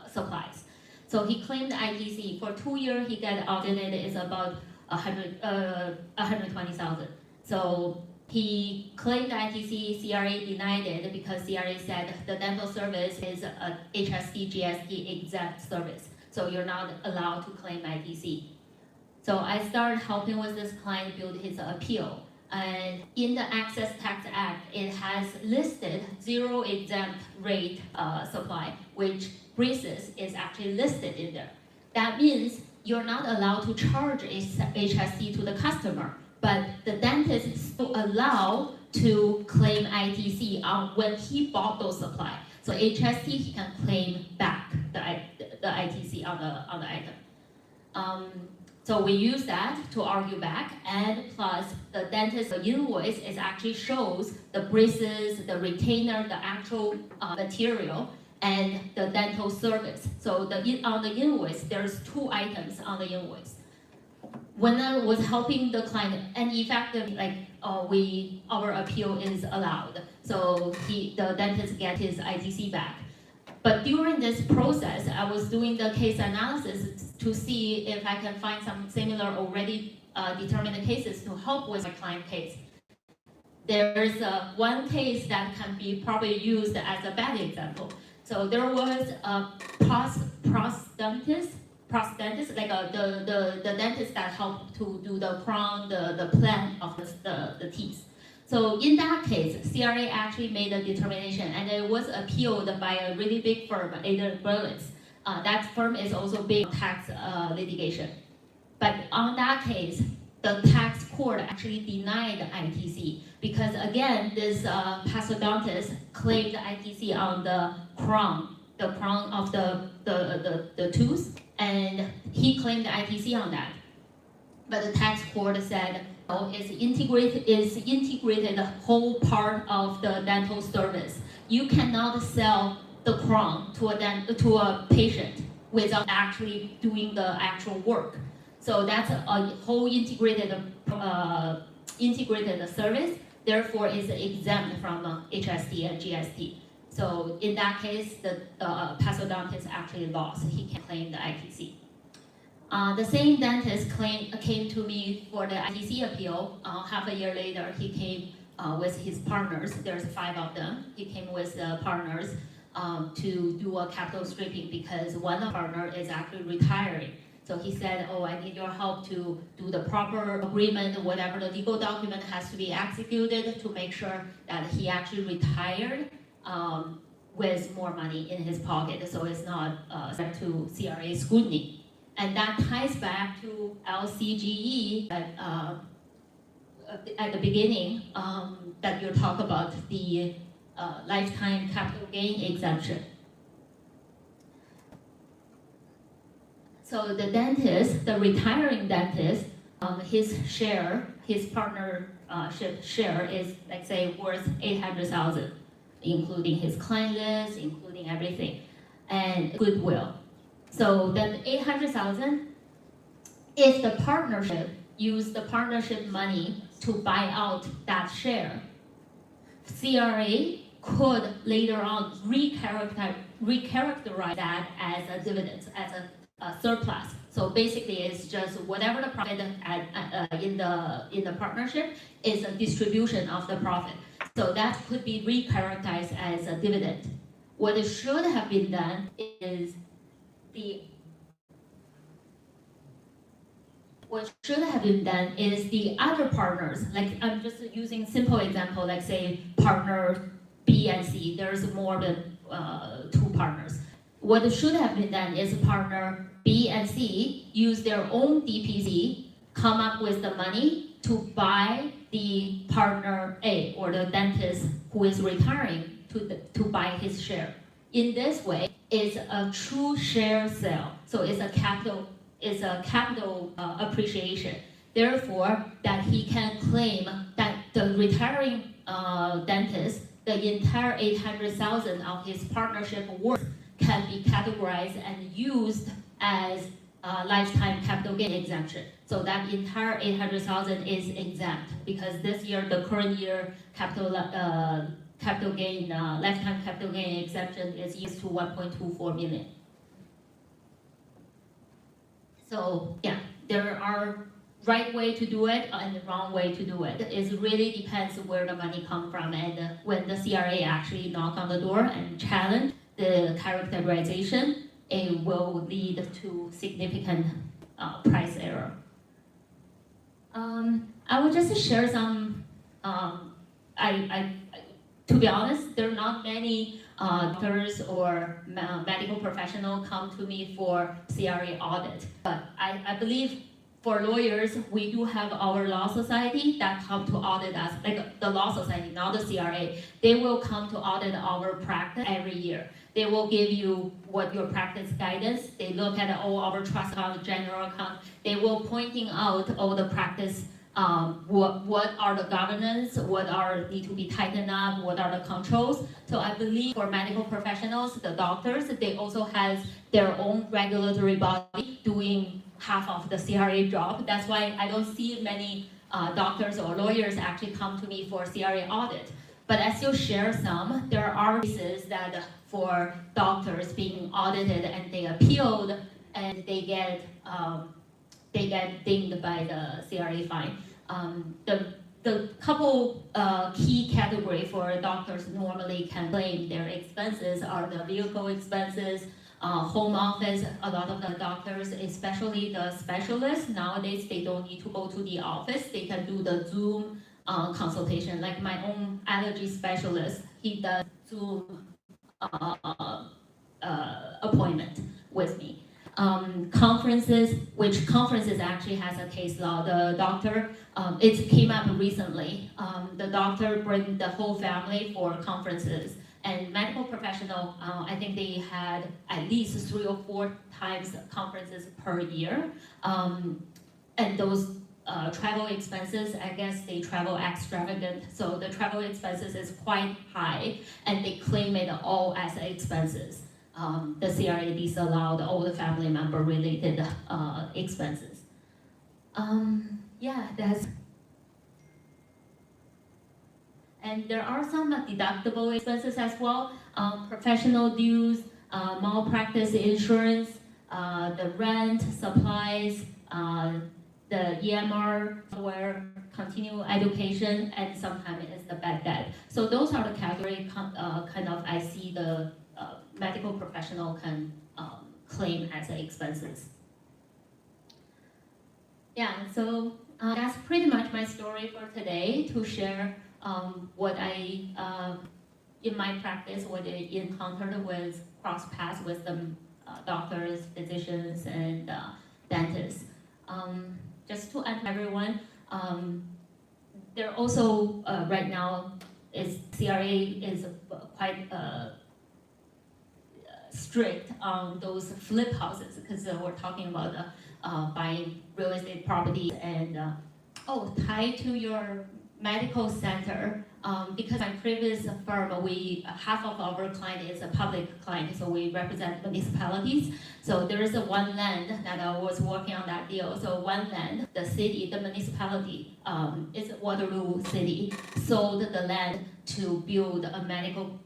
supplies. So he claimed the ITC. For 2 years, he got audited is about 120,000. So he claimed the ITC, CRA denied it because CRA said the dental service is a HST, GST exempt service. So you're not allowed to claim ITC. So I started helping with this client build his appeal. And in the Access Tax Act, it has listed 0 exempt rate supply, which braces is actually listed in there. That means you're not allowed to charge HST to the customer, but the dentist is still allowed to claim ITC when he bought those supplies. So HST, he can claim back the ITC on the item. So we use that to argue back, and plus the dentist invoice is actually shows the braces, the retainer, the actual material, and the dental service. So on the invoice, there's 2 items on the invoice. When I was helping the client, and effectively, our appeal is allowed. So the dentist get his ITC back. But during this process, I was doing the case analysis to see if I can find some similar already determined cases to help with my client case. There's one case that can be probably used as a bad example. So there was a prosthetist, like the dentist that helped to do the crown, the plan of the teeth. So in that case, CRA actually made a determination, and it was appealed by a really big firm, Ada Berlitz. That firm is also big on tax litigation. But on that case, the tax court actually denied the ITC because again, this pastodontist claimed the ITC on the crown of the tooth, and he claimed the ITC on that. But the tax court said, oh, it's integrated the whole part of the dental service. You cannot sell the crown to a patient without actually doing the actual work. So that's a whole integrated service, therefore is exempt from HST and GST. So in that case, the pastodontist actually lost. He can claim the ITC. The same dentist came to me for the ITC appeal. Half a year later, he came with his partners. There's 5 of them. He came with partners to do a capital stripping because one of the partners is actually retiring. So he said, oh, I need your help to do the proper agreement, whatever the legal document has to be executed to make sure that he actually retired with more money in his pocket, so it's not subject to CRA scrutiny. And that ties back to LCGE at the beginning that you talk about the lifetime capital gain exemption. So the dentist, the retiring dentist, his partnership share is, like say, worth 800,000, including his client list, including everything, and goodwill. So then 800,000, if the partnership used the partnership money to buy out that share, CRA could later on recharacterize that as a dividend, as a surplus. So basically, it's just whatever the profit in the partnership is a distribution of the profit. So that could be recharacterized as a dividend. What it should have been done is the other partners, like I'm just using simple example, like say partner B and C, there's more than 2 partners. What should have been done is partner B and C use their own DPC, come up with the money to buy the partner A or the dentist who is retiring to buy his share. In this way, it's a true share sale. So it's a capital appreciation. Therefore, that he can claim that the retiring dentist, the entire 800,000 of his partnership worth can be categorized and used as lifetime capital gain exemption. So that entire 800,000 is exempt because this year, the current year capital gain, lifetime capital gain exemption is used to 1.24 million. So yeah, there are right way to do it and the wrong way to do it. It really depends where the money comes from and when the CRA actually knock on the door and challenge the characterization, it will lead to significant price error. I will just share some, to be honest, there are not many doctors or medical professionals come to me for CRA audit. But I believe for lawyers, we do have our law society that come to audit us, like the law society, not the CRA. They will come to audit our practice every year. They will give you what your practice guidance. They look at all our trust account, general account. They will pointing out all the practice, what are the governance, what need to be tightened up, what are the controls. So I believe for medical professionals, the doctors, they also have their own regulatory body doing half of the CRA job. That's why I don't see many doctors or lawyers actually come to me for CRA audit. But as you share some, there are cases that for doctors being audited and they appealed and they get dinged by the CRA fine. The couple key category for doctors normally can claim their expenses are the vehicle expenses, home office. A lot of the doctors, especially the specialists, nowadays they don't need to go to the office. They can do the Zoom consultation. Like my own allergy specialist, he does Zoom appointment. with me. Conferences, which conferences actually has a case law. The doctor, it came up recently. The doctor bring the whole family for conferences, and medical professional, I think they had at least 3 or 4 times conferences per year, and those travel expenses, I guess they travel extravagant, so the travel expenses is quite high, and they claim it all as expenses. The CRA disallowed all the family member related expenses. Yeah, that's. And there are some deductible expenses as well, professional dues, malpractice insurance, the rent, supplies, the EMR, software, continual education, and sometimes it's the bad debt. So those are the category kind of I see the medical professional can claim as expenses. Yeah, so that's pretty much my story for today, to share what I, in my practice, what I encountered with cross paths with the doctors, physicians, and dentists. Just to add everyone, there also right now CRA is quite strict on those flip houses, because we're talking about buying real estate property and tied to your medical center, because my previous firm, half of our client is a public client, so we represent municipalities. So there is one land that I was working on that deal. So one land, the city, the municipality, is Waterloo City, sold the land to build a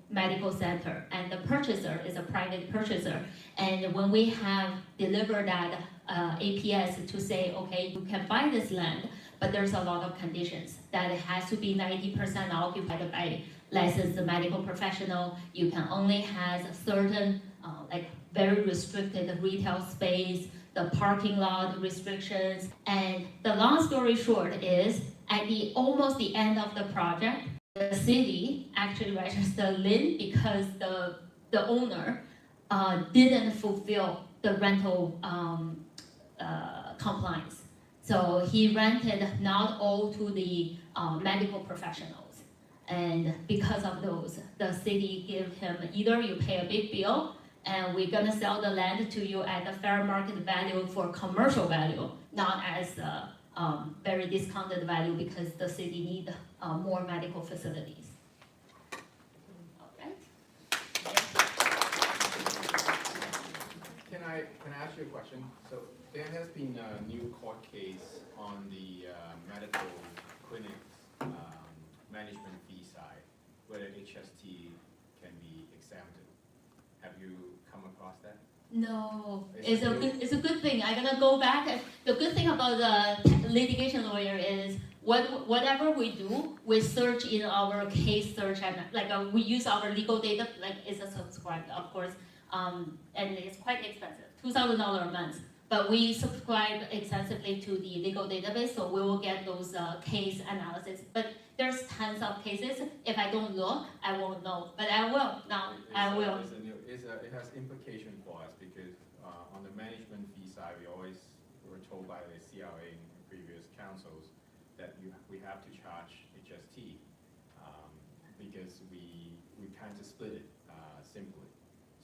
medical center, and the purchaser is a private purchaser. And when we have delivered that APS to say, okay, you can buy this land, but there's a lot of conditions that it has to be 90% occupied by licensed medical professional. You can only have a certain very restricted retail space, the parking lot restrictions. And the long story short is, at almost the end of the project, the city actually registered lien because the owner didn't fulfill the rental compliance. So he rented not all to the medical professionals. And because of those, the city gave him either you pay a big bill and we're gonna sell the land to you at the fair market value for commercial value, not as very discounted value because the city need more medical facilities. All right. Can I ask you a question? So there has been a new court case on the medical clinics management fee side, whether HST can be exempted. Have you come across that? No, it's a good thing. I'm gonna go back. The good thing about the litigation lawyer is whatever we do, we search in our case search, and we use our legal data, it's a subscribe, of course, and it's quite expensive, $2,000 a month. But we subscribe extensively to the legal database, so we will get those case analysis. But there's tons of cases. If I don't look, I won't know. But I will now. I will. It has implication for us because on the management fee side, we always were told by the CRA and previous councils that we have to charge HST because we kind of split it simply.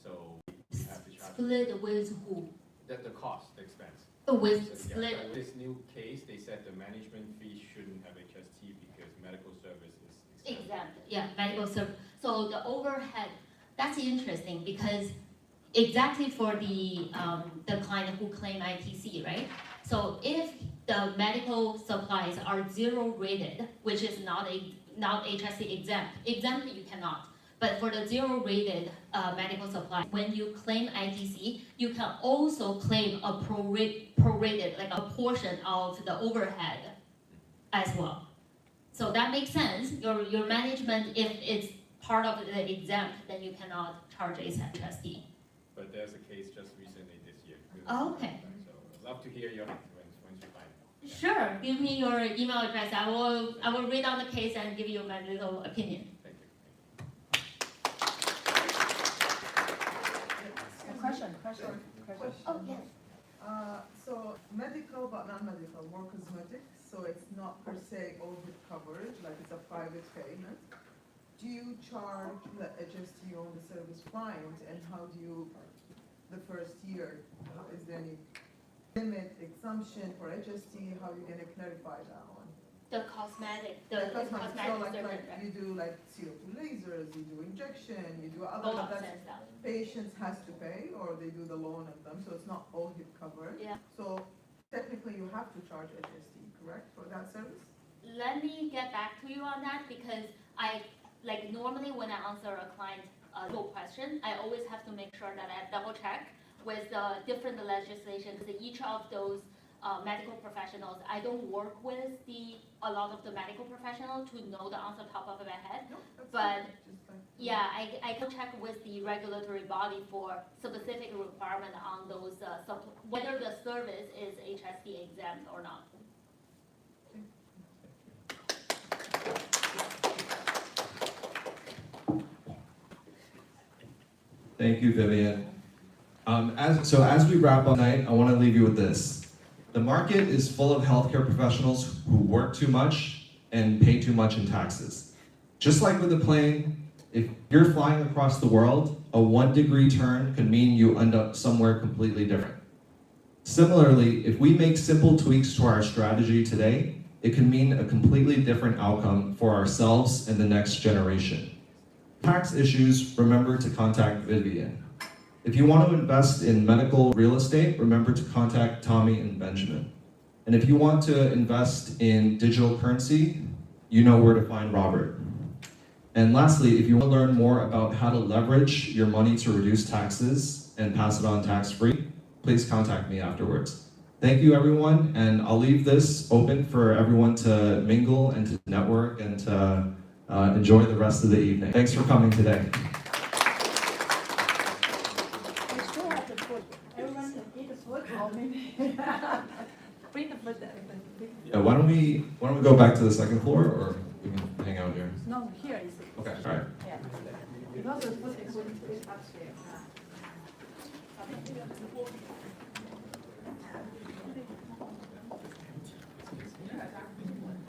So we have to charge. Split with who? The cost, the expense. With so, split. Yeah, this new case, they said the management fee shouldn't have HST because medical service is exempt. Exempt, yeah, medical service. So the overhead, that's interesting because exactly for the client who claim ITC, right? So if the medical supplies are 0 rated, which is not HST exempt you cannot. But for the 0 rated medical supply, when you claim ITC, you can also claim a prorated, like a portion of the overhead as well. So that makes sense. Your management, if it's part of the exempt, then you cannot charge HST. But there's a case just recently this year. Oh, okay. So I'd love to hear your once you find it. Yeah. Sure. Give me your email address. I will read on the case and give you my little opinion. Question. question. Oh, yes. So medical but non-medical, more cosmetic, so it's not per se all hip coverage, like it's a private payment. Do you charge the HST on the service client, and how do you, the first year, is there any limit, exemption for HST, how are you gonna clarify that one? The cosmetic, The cosmetic so like service, you do like CO2 lasers, you do injection, you do other Botox that and stuff. patients has to pay, or they do the loan of them, so it's not all hip covered. Yeah. So technically you have to charge HST, correct, for that service? Let me get back to you on that because normally when I answer a client full question, I always have to make sure that I double check with the different legislation because each of those medical professionals, I don't work with a lot of the medical professionals to know the answer top of my head. No, that's But fine. Just like- yeah, I can check with the regulatory body for specific requirement on those, whether the service is HST exempt or not. Thank you, Vivian. As we wrap up tonight, I want to leave you with this. The market is full of healthcare professionals who work too much and pay too much in taxes. Just like with a plane, if you're flying across the world, a 1-degree turn could mean you end up somewhere completely different. Similarly, if we make simple tweaks to our strategy today, it can mean a completely different outcome for ourselves and the next generation. Tax issues, remember to contact Vivian. If you want to invest in medical real estate, remember to contact Tommy and Benjamin. And if you want to invest in digital currency, you know where to find Robert. And lastly, if you want to learn more about how to leverage your money to reduce taxes and pass it on tax-free, please contact me afterwards. Thank you, everyone, and I'll leave this open for everyone to mingle and to network and to enjoy the rest of the evening. Thanks for coming today. We still have the food. Everyone can eat the food, or maybe bring the food there. Yeah, why don't we go back to the second floor, or we can hang out here? No, here is it. Okay, all right. Yeah. Because the food is upstairs.